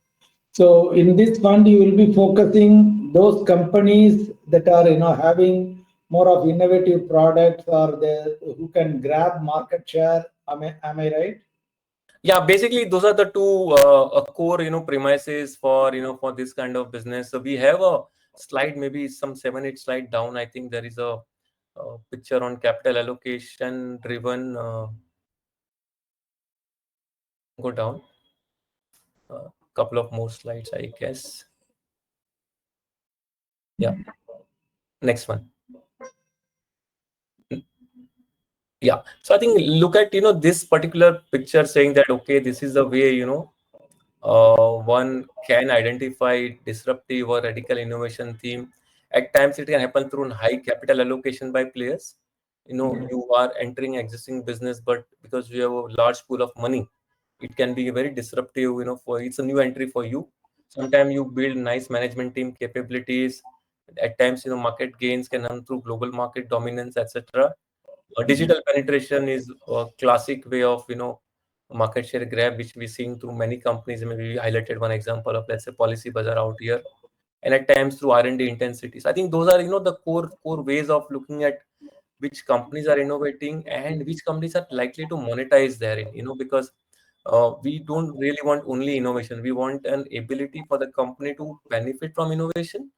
So in this fund, you will be focusing those companies that are having more of innovative products or they who can grab market share. Am I right? Yeah, basically those are the two core premises for for this kind of business. So we have a slide, maybe some 7 8 slide down. I think there is a picture on capital allocation driven. Go down a couple of more slides, I guess. Yeah, next one. Yeah, so I think look at this particular picture saying that okay, this is the way one can identify disruptive or radical innovation theme. At times, it can happen through high capital allocation by players. You are entering existing business, but because you have a large pool of money, it can be very disruptive. For it's a new entry for you. Sometimes you build nice management team capabilities. At times, market gains can come through global market dominance, etc. Digital penetration is a classic way of market share grab, which we're seeing through many companies. Maybe we highlighted one example of, let's say, Policy Bazaar out here, and at times through R&D intensities. I think those are the core ways of looking at which companies are innovating and which companies are likely to monetize therein. Because we don't really want only innovation. We want an ability for the company to benefit from innovation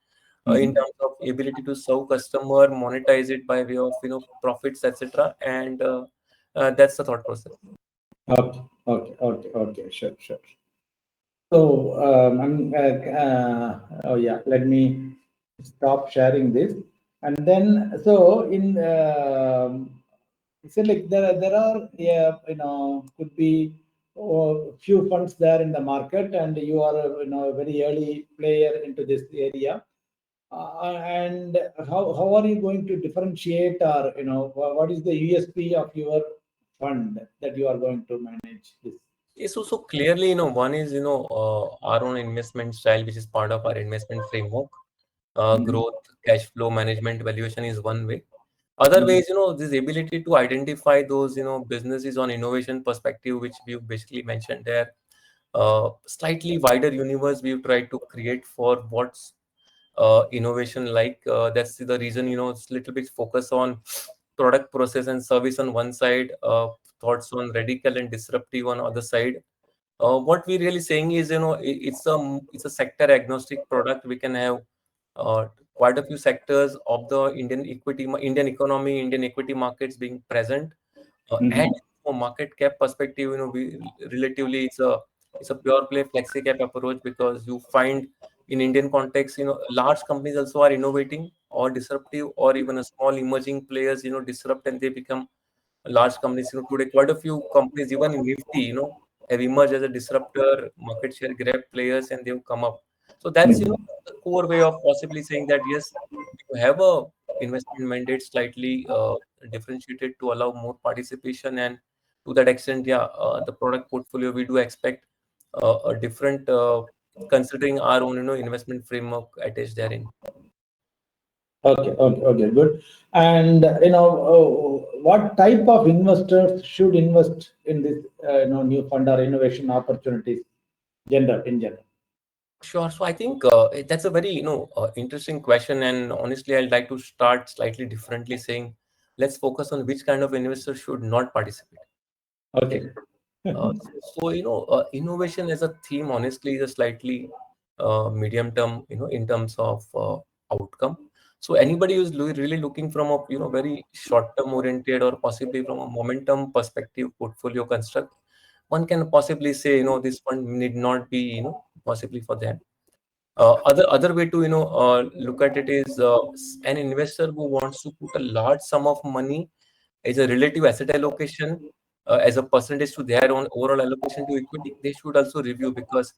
in Mhm. terms of ability to serve customer, monetize it by way of profits, etc. And that's the thought process. Okay, okay, okay, okay, sure, sure. So, oh yeah, let me stop sharing this. And then, so so like there are, yeah, could be few funds there in the market, and you are, a very early player into this area. And how are you going to differentiate, or what is the USP of your fund that you are going to manage this? So clearly, one is, our own investment style, which is part of our investment framework. Mhm. Growth, cash flow management, valuation is one way. Other Mhm. ways, this ability to identify those, businesses on innovation perspective, which we've basically mentioned there. Slightly wider universe we've tried to create for what's innovation like. That's the reason, it's a little bit focus on product, process, and service on one side, thoughts on radical and disruptive on other side. What we're really saying is, it's a sector agnostic product. We can have quite a few sectors of the Indian equity, Indian economy, Indian equity markets being present. And from a market cap perspective, we relatively it's a pure play flexi cap approach, because you find in Indian context, large companies also are innovating or disruptive, or even a small emerging players, disrupt and they become large companies. Today quite a few companies, even in Nifty, have emerged as a disruptor, market share grab players, and they've come up. So that's the core way of possibly saying that yes, you have a investment mandate slightly differentiated to allow more participation, and to that extent, yeah, the product portfolio we do expect a different considering our own investment framework attached therein. Okay, good. And what type of investors should invest in this new fund or innovation opportunities, in general? Sure. So I think that's a very interesting question, and honestly, I'd like to start slightly differently, saying let's focus on which kind of investor should not participate. Okay. So innovation as a theme, honestly, is a slightly medium term, in terms of outcome. So anybody who's really looking from a very short term oriented, or possibly from a momentum perspective portfolio construct, one can possibly say this fund need not be possibly for them. Other way to look at it is an investor who wants to put a large sum of money as a relative asset allocation, as a percentage to their own overall allocation to equity. They should also review, because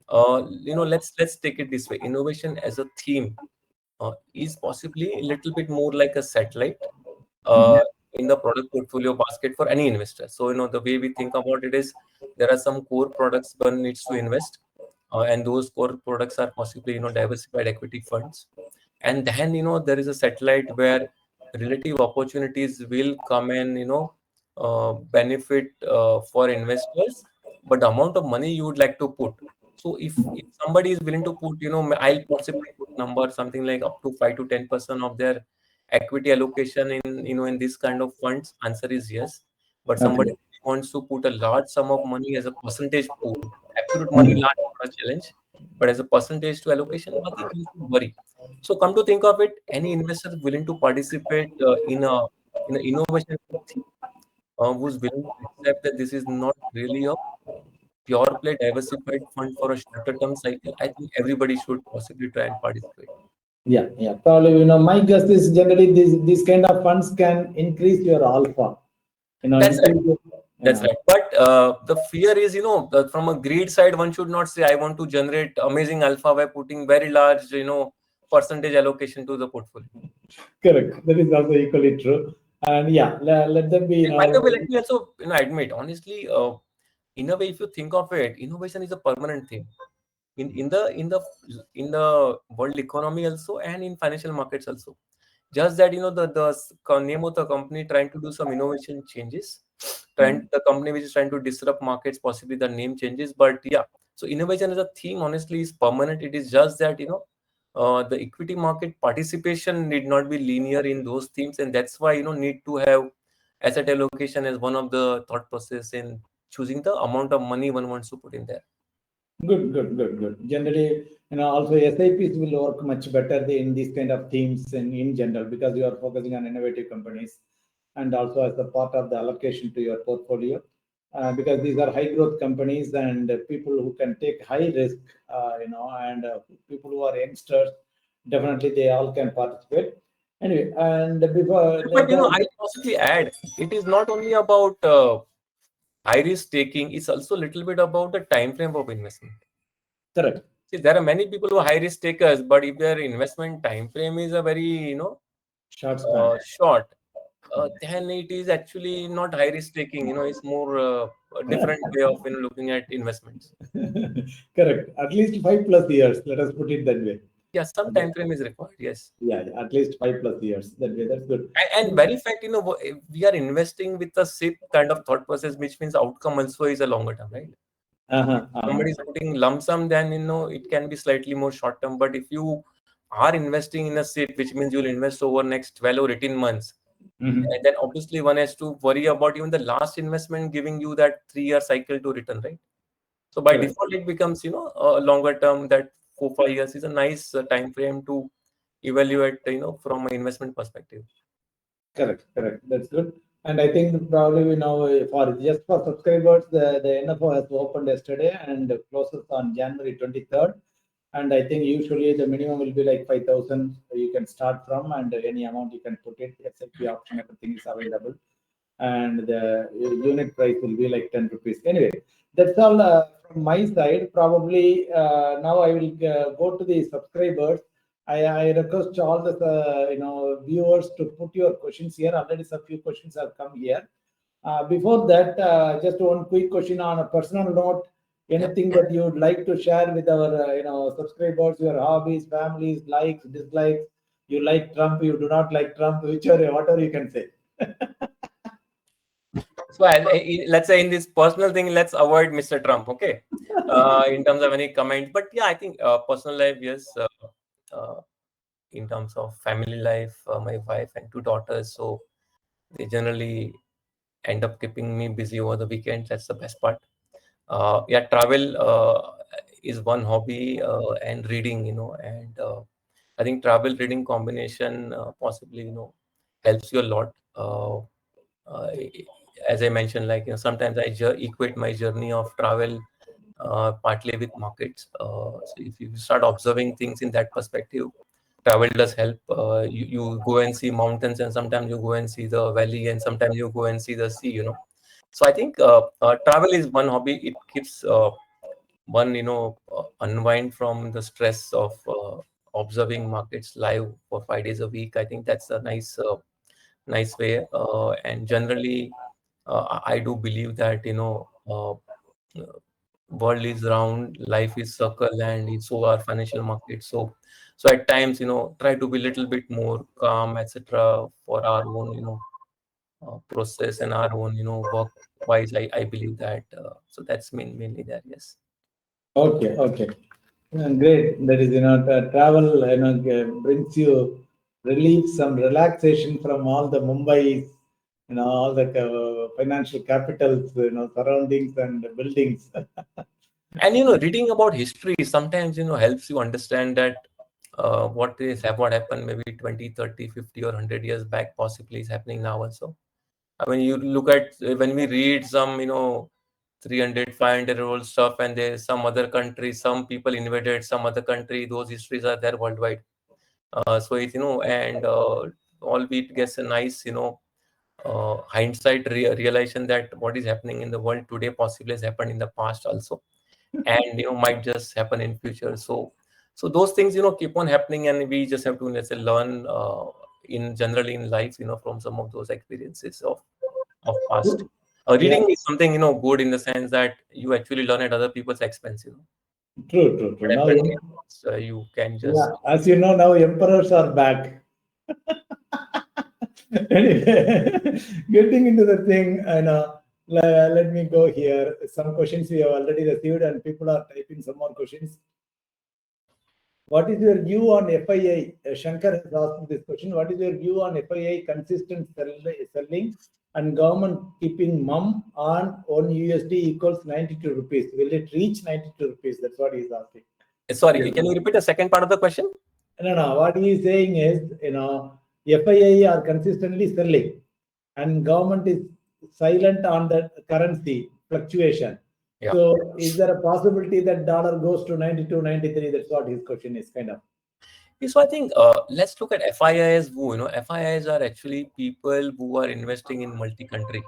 let's take it this way: innovation as a theme is possibly a little bit more like a satellite uh, in the product portfolio basket for any investor. So the way we think about it is, there are some core products one needs to invest, and those core products are possibly diversified equity funds. And then there is a satellite where relative opportunities will come and benefit for investors, but the amount of money you would like to put. So if somebody is willing to put, I'll possibly put number something like up to 5 to 10% of their equity allocation in in this kind of funds, answer is yes. But somebody Okay. wants to put a large sum of money as a percentage pool, absolute money large not a challenge, but as a percentage to allocation, nothing you should worry. So come to think of it, any investor willing to participate in a innovation theme, who's willing to accept that this is not really a pure play diversified fund for a shorter term cycle, I think everybody should possibly try and participate. Yeah. Probably, my guess is generally these kind of funds can increase your alpha. That's right. Increase your, That's yeah. right. But the fear is, from a greed side, one should not say, I want to generate amazing alpha by putting very large, percentage allocation to the portfolio. Correct. That is also equally true. And yeah, let them be, And by the way, let me also, admit, honestly, in a way, if you think of it, innovation is a permanent thing in the world economy also, and in financial markets also. Just that the name of the company trying to do some innovation changes, the company which is trying to disrupt markets, possibly the name changes, but yeah. So innovation as a theme, honestly, is permanent. It is just that the equity market participation need not be linear in those themes, and that's why need to have asset allocation as one of the thought process in choosing the amount of money one wants to put in there. Good. Generally, also SIPs will work much better in these kind of themes in general, because you are focusing on innovative companies, and also as a part of the allocation to your portfolio, because these are high growth companies, and people who can take high risk, and people who are youngsters, definitely they all can participate. Anyway, and before But I possibly add, it is not only about high risk taking, it's also a little bit about the time frame of investment. correct. See, there are many people who are high risk takers, but if their investment time frame is a very Short span. short, then it is actually not high risk taking. It's more a different way of looking at investments. Correct. At least 5 plus years. Let us put it that way. Yeah, some time frame is required. Yes. Yeah, at least 5 plus years. That way, that's good. And very fact, we are investing with a SIP kind of thought process, which means outcome also is a longer term, right? If somebody is putting lump sum, then it can be slightly more short term. But if you are investing in a SIP, which means you'll invest over next 12 or 18 months, and then obviously one has to worry about even the last investment giving you that 3-year cycle to return, right? So by Correct. default, it becomes a longer term. That 4-5 years is a nice time frame to evaluate from an investment perspective. Correct. That's good. And I think probably we know for just for subscribers, the NFO has opened yesterday and closes on January 23rd. And I think usually the minimum will be like 5,000 you can start from, and any amount you can put it. SIP option, everything is available. And the unit price will be like 10 rupees. Anyway, that's all from my side. Probably now I will go to the subscribers. I request all the viewers to put your questions here. Already some few questions have come here. Before that, just one quick question on a personal note. Anything that you would like to share with our subscribers, your hobbies, families, likes, dislikes? You like Trump, you do not like Trump, whichever, whatever you can say. So let's say in this personal thing, let's avoid Mr. Trump, okay? In terms of any comment, but yeah, I think personal life, yes. In terms of family life, my wife and two daughters, so they generally end up keeping me busy over the weekends. That's the best part. Yeah, travel is one hobby, and reading, and I think travel reading combination possibly, helps you a lot. Uh, as I mentioned, like, sometimes I equate my journey of travel partly with markets. So if you start observing things in that perspective, travel does help. You go and see mountains, and sometimes you go and see the valley, and sometimes you go and see the sea. So I think travel is one hobby. It keeps one, unwind from the stress of observing markets live for 5 days a week. I think that's a nice way. And generally, I do believe that, world is round, life is circle, and so are financial markets. So at times, try to be a little bit more calm, etc., for our own, process and our own, work wise. I believe that. So that's mainly there. Yes. Okay, okay. Great. That is, travel, brings you relief, some relaxation from all the Mumbai, all the financial capitals, surroundings and buildings. And reading about history sometimes helps you understand that what happened maybe 20, 30, 50, or 100 years back possibly is happening now also. I mean, you look at when we read some 300, 500-year-old stuff, and there's some other country, some people invaded some other country, those histories are there worldwide. So it and all we gets a nice hindsight realization that what is happening in the world today possibly has happened in the past also, and might just happen in future. So those things keep on happening, and we just have to, let's say, learn in generally in life from some of those experiences of past. Yeah, Reading is something good in the sense that you actually learn at other people's expense. true, true, true. What Now, happened in the past, you can yeah, just. as you know, now emperors are back. Anyway, getting into the thing, and let me go here. Some questions we have already received, and people are typing some more questions. What is your view on FII? Shankar has asked this question. What is your view on FII consistent selling and government keeping mum on 1 USD equals 92 rupees? Will it reach 92 rupees? That's what he's asking. Sorry, can you repeat the second part of the question? No. What he is saying is, FII are consistently selling, and government is silent on the currency fluctuation. Yeah. So, is there a possibility that dollar goes to 92, 93? That's what his question is, kind of. So I think let's look at FIIs. FIIs are actually people who are investing in multi-country.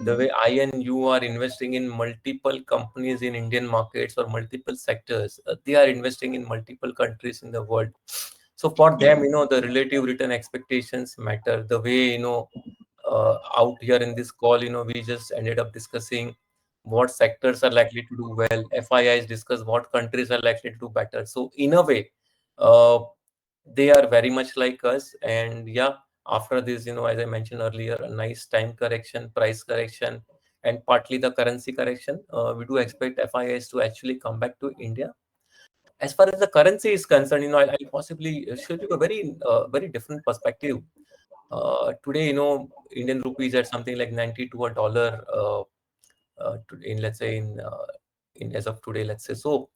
The way I and you are investing in multiple companies in Indian markets or multiple sectors, they are investing in multiple countries in the world. So for them, the relative return expectations matter. The way, out here in this call, we just ended up discussing what sectors are likely to do well. FIIs discuss what countries are likely to do better. So in a way, uh, they are very much like us. And yeah, after this, as I mentioned earlier, a nice time correction, price correction, and partly the currency correction, we do expect FIIs to actually come back to India. As far as the currency is concerned, I'll possibly show you a very different perspective. Today, Indian rupees at something like 90 to a dollar, in, let's say, in as of today, let's say. So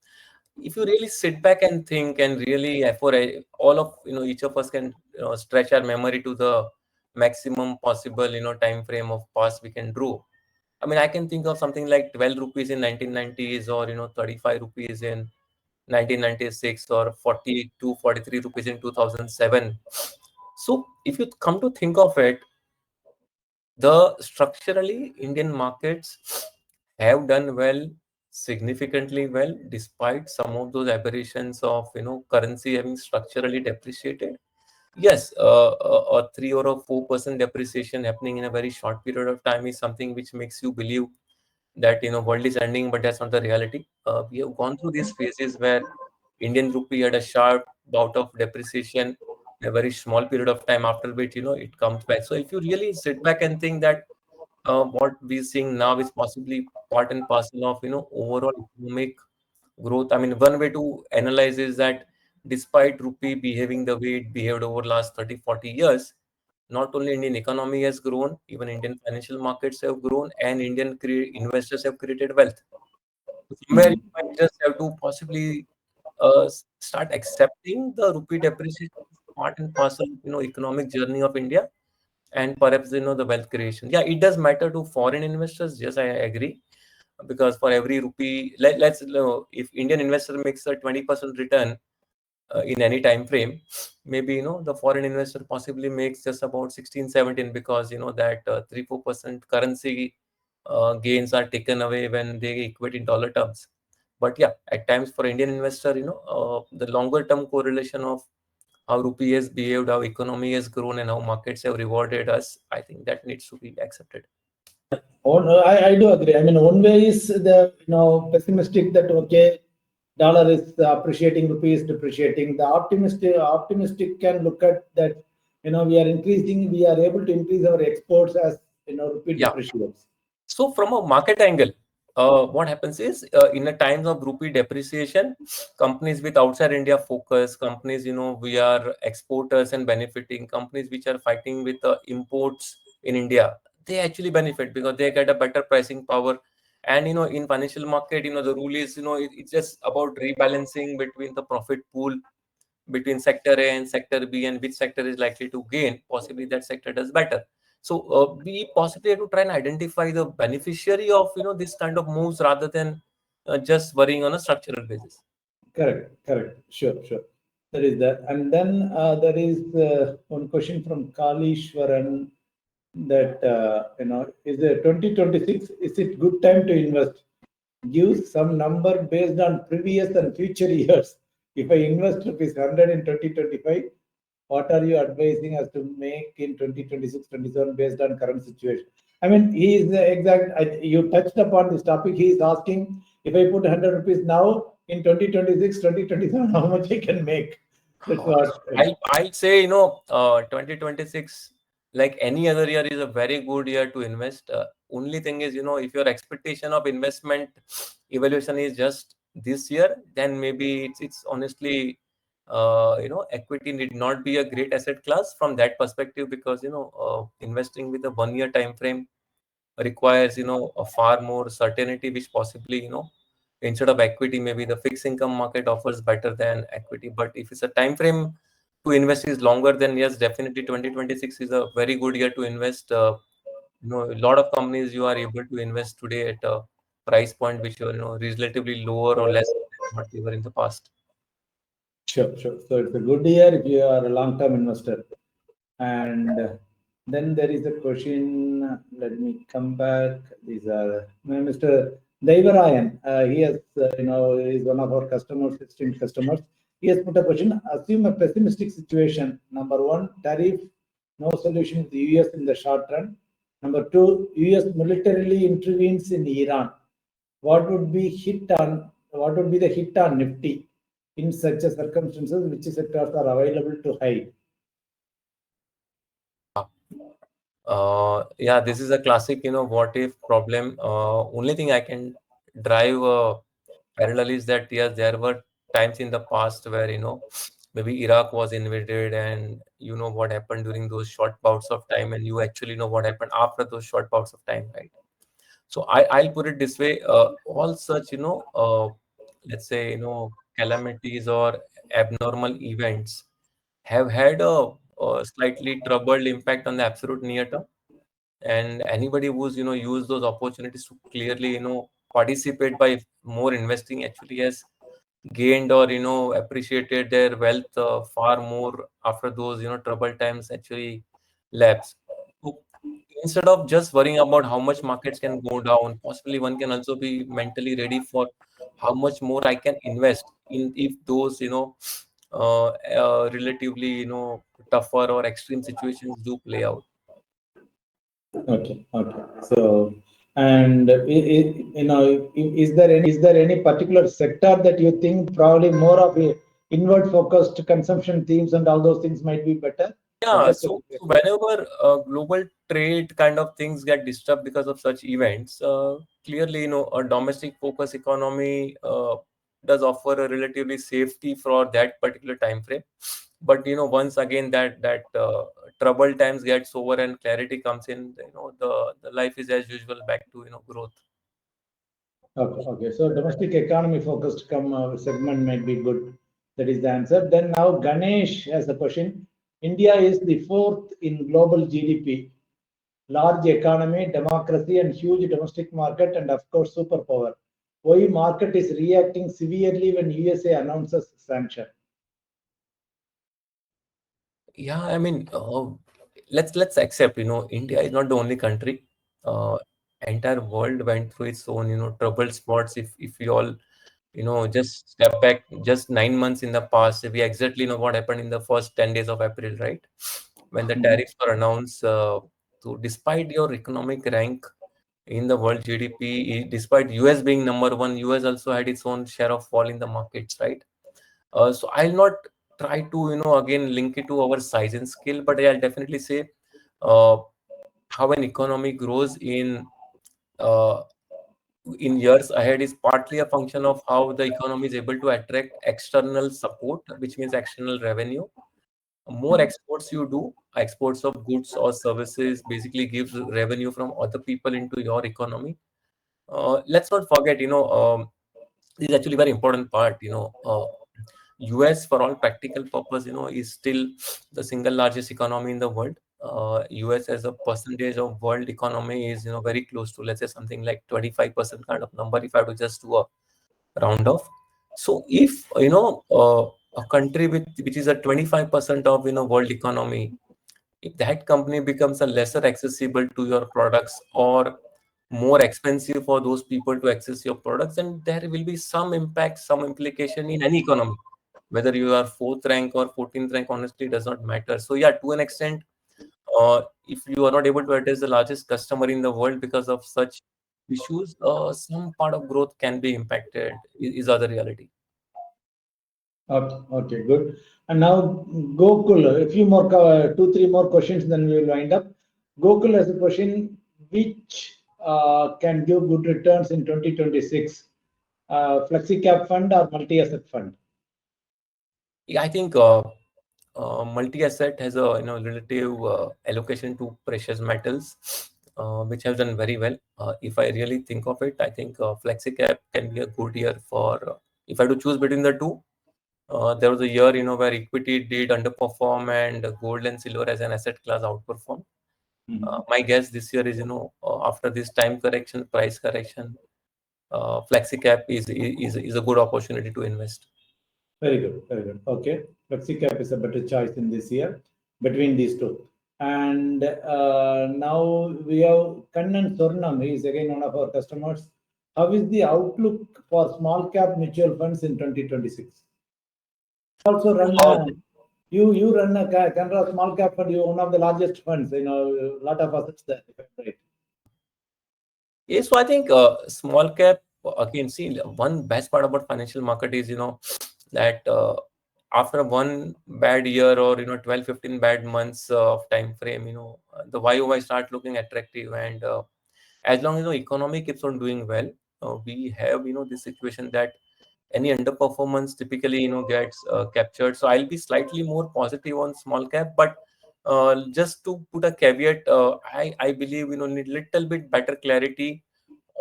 if you really sit back and think, and really, for all of each of us can stretch our memory to the maximum possible, time frame of past we can draw. I mean, I can think of something like 12 rupees in 1990s, or 35 rupees in 1996, or 42, 43 rupees in 2007. So if you come to think of it, the structurally Indian markets have done well, significantly well, despite some of those aberrations of currency having structurally depreciated. Yes, a 3 or a 4% depreciation happening in a very short period of time is something which makes you believe that world is ending, but that's not the reality. We have gone through these phases where Indian rupee had a sharp bout of depreciation in a very small period of time, after which it comes back. So if you really sit back and think that what we're seeing now is possibly part and parcel of overall economic growth. I mean, one way to analyze is that despite rupee behaving the way it behaved over last 30, 40 years, not only Indian economy has grown, even Indian financial markets have grown, and Indian investors have created wealth. So somewhere you might just have to possibly start accepting the rupee depreciation as part and parcel, economic journey of India, and perhaps the wealth creation. Yeah, it does matter to foreign investors. Yes, I agree, because for every rupee, let's if Indian investor makes a 20% return in any time frame, maybe the foreign investor possibly makes just about 16, 17, because that 3-4% currency gains are taken away when they equate in dollar terms. But yeah, at times for Indian investor, the longer term correlation of how rupee has behaved, how economy has grown, and how markets have rewarded us, I think that needs to be accepted. I do agree. I mean, one way is the pessimistic that okay, dollar is appreciating, rupee is depreciating. The optimistic can look at that. We are increasing. We are able to increase our exports as rupee Yeah. depreciates. So from a market angle, what happens is in a times of rupee depreciation, companies with outside India focus, companies, we are exporters and benefiting, companies which are fighting with imports in India, they actually benefit because they get a better pricing power. And, in financial market, the rule is, it's just about rebalancing between the profit pool between sector A and sector B, and which sector is likely to gain, possibly that sector does better. So we possibly have to try and identify the beneficiary of this kind of moves, rather than just worrying on a structural basis. Correct. Sure. There is that. And then there is one question from Kalishwaran that, is it 2026, is it good time to invest? Give some number based on previous and future years. If I invest rupees 100 in 2025, what are you advising us to make in 2026, 27 based on current situation? I mean, he is the exact, you touched upon this topic. He is asking, if I put 100 rupees now in 2026, 2027, how much I can make? That's what. I'll say, 2026, like any other year, is a very good year to invest. Only thing is, if your expectation of investment evaluation is just this year, then maybe it's honestly, equity need not be a great asset class from that perspective, because, investing with a 1 year time frame requires, a far more certainty, which possibly, instead of equity, maybe the fixed income market offers better than equity. But if it's a time frame to invest is longer, then yes, definitely 2026 is a very good year to invest. A lot of companies you are able to invest today at a price point which are, relatively lower or less than what they were in the past. Sure. So it's a good year if you are a long-term investor. And then there is a question. Let me come back. These are Mr. Devarayan. He has, is one of our customers, esteemed customers. He has put a question. Assume a pessimistic situation. Number one, tariff, no solution with the US in the short run. Number two, US militarily intervenes in Iran. What would be the hit on Nifty in such a circumstances? Which sectors are available to hide? Yeah, this is a classic, what if problem. Only thing I can drive parallel is that, yes, there were times in the past where, maybe Iraq was invaded, and what happened during those short bouts of time, and you actually know what happened after those short bouts of time, right? So I'll put it this way: all such, let's say, calamities or abnormal events have had a slightly troubled impact on the absolute near term. And anybody who's used those opportunities to clearly participate by more investing actually has gained or appreciated their wealth far more after those troubled times actually lapse. So instead of just worrying about how much markets can go down, possibly one can also be mentally ready for how much more I can invest in if those relatively tougher or extreme situations do play out. Okay, okay. So, and is there any particular sector that you think probably more of a inward focused consumption themes and all those things might be better? Yeah, so whenever global trade kind of things get disturbed because of such events, clearly, a domestic focus economy does offer a relatively safety for that particular time frame. But once again that troubled times gets over and clarity comes in, the life is as usual back to growth. Okay, okay. So domestic economy focused segment might be good. That is the answer. Then now Ganesh has a question. India is the fourth in global GDP, large economy, democracy, and huge domestic market, and of course superpower. Why market is reacting severely when USA announces sanction? Yeah, I mean, let's accept, India is not the only country. Uh, Entire world went through its own, troubled spots. If we all, just step back just 9 months in the past, we exactly know what happened in the first 10 days of April, right? When the Mhm. tariffs were announced. So despite your economic rank in the world GDP, despite US being number one, US also had its own share of fall in the markets, right? So I'll not try to, again link it to our size and scale, but I'll definitely say uh, how an economy grows uh, in years ahead is partly a function of how the economy is able to attract external support, which means external revenue. More exports you do, exports of goods or services basically gives revenue from other people into your economy. Let's not forget, this is actually very important part. US, for all practical purpose, is still the single largest economy in the world. US as a percentage of world economy is, very close to, let's say, something like 25% kind of number, if I have to just do a round off. So if, a country which is at 25% of, world economy, if that company becomes a lesser accessible to your products or more expensive for those people to access your products, then there will be some impact, some implication in any economy. Whether you are fourth rank or 14th rank, honestly, does not matter. So yeah, to an extent, if you are not able to address the largest customer in the world because of such issues, some part of growth can be impacted, is other reality. Okay, okay, good. And now Gokul, a few more, two, three more questions, then we will wind up. Gokul has a question: which can give good returns in 2026? Flexi cap fund or multi asset fund? Yeah, I think multi-asset has a relative allocation to precious metals, which has done very well. If I really think of it, I think FlexiCap can be a good year for. If I had to choose between the two, there was a year where equity did underperform and gold and silver as an asset class outperformed. My guess this year is after this time correction, price correction, FlexiCap is a good opportunity to invest. Very good, very good. Okay, Flexi cap is a better choice in this year between these two. And now we have Kannan Sornam. He is again one of our customers. How is the outlook for small cap mutual funds in 2026? Also run you run a Canada small cap fund. You one of the largest funds. A lot of assets there. If I'm right. Yes, so I think small cap again. See, one best part about financial market is that after one bad year or 12, 15 bad months of time frame, the YOY start looking attractive, and as long as economy keeps on doing well, we have this situation that any underperformance typically gets captured. So I'll be slightly more positive on small cap, but just to put a caveat, I believe need little bit better clarity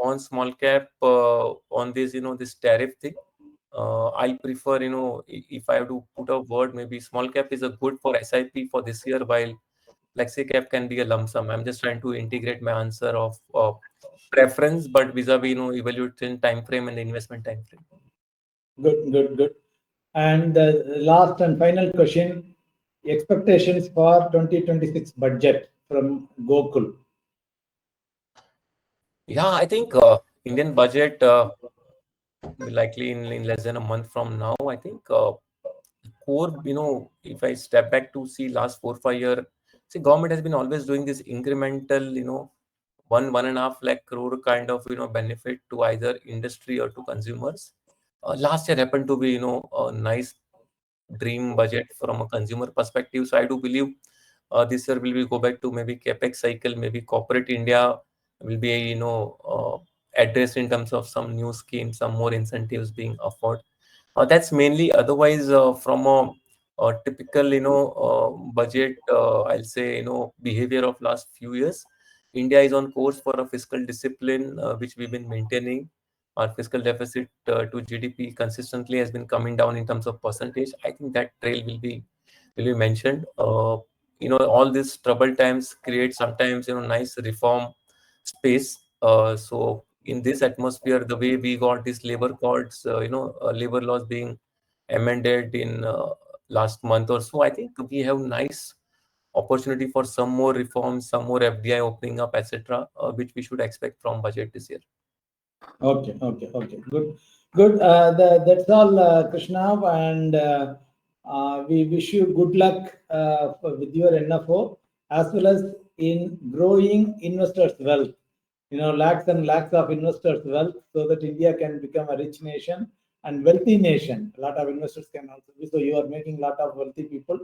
on small cap on this this tariff thing. I prefer, if I have to put a word, maybe small cap is a good for SIP for this year, while flexi cap can be a lump sum. I'm just trying to integrate my answer of preference, but vis-a-vis, evaluation time frame and the investment time frame. Good. And the last and final question, expectations for 2026 budget from Gokul. Yeah, I think Indian budget will likely in less than a month from now. I think core, if I step back to see last 4 5 year, see government has been always doing this incremental, 1.5 lakh crore kind of benefit to either industry or to consumers. Last year happened to be a nice dream budget from a consumer perspective. So I do believe this year will be go back to maybe capex cycle, maybe corporate India will be addressed in terms of some new schemes, some more incentives being offered. That's mainly. Otherwise, from a typical budget, I'll say behavior of last few years, India is on course for a fiscal discipline which we've been maintaining. Our fiscal deficit to GDP consistently has been coming down in terms of percentage. I think that trail will be mentioned. All these troubled times create sometimes nice reform space. So in this atmosphere, the way we got these labor codes, labor laws being amended in last month or so, I think we have nice opportunity for some more reforms, some more FDI opening up, etc., which we should expect from budget this year. Okay. Good. That's all, Krishna, and we wish you good luck with your NFO as well as in growing investors' wealth. Lakhs and lakhs of investors' wealth, so that India can become a rich nation and wealthy nation. A lot of investors can also be. So you are making a lot of wealthy people,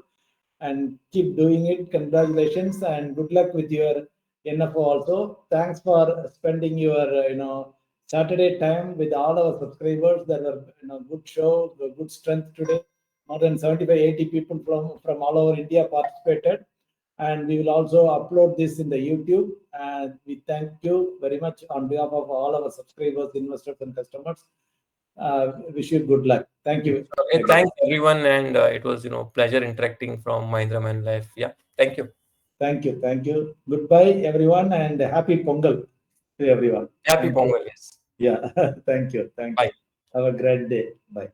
and keep doing it. Congratulations and good luck with your NFO also. Thanks for spending your Saturday time with all our subscribers. There were good show, good strength today. More than 75-80 people from all over India participated, and we will also upload this in the YouTube. And we thank you very much on behalf of all our subscribers, investors, and customers. Wish you good luck. Thank you. Okay, thanks everyone, and it was pleasure interacting from Mahindra Life. Yeah, thank you. Thank you. Goodbye, everyone, and happy Pongal to everyone. Happy Thank you. Pongal, yes. Yeah, thank you. Bye. Have a great day. Bye.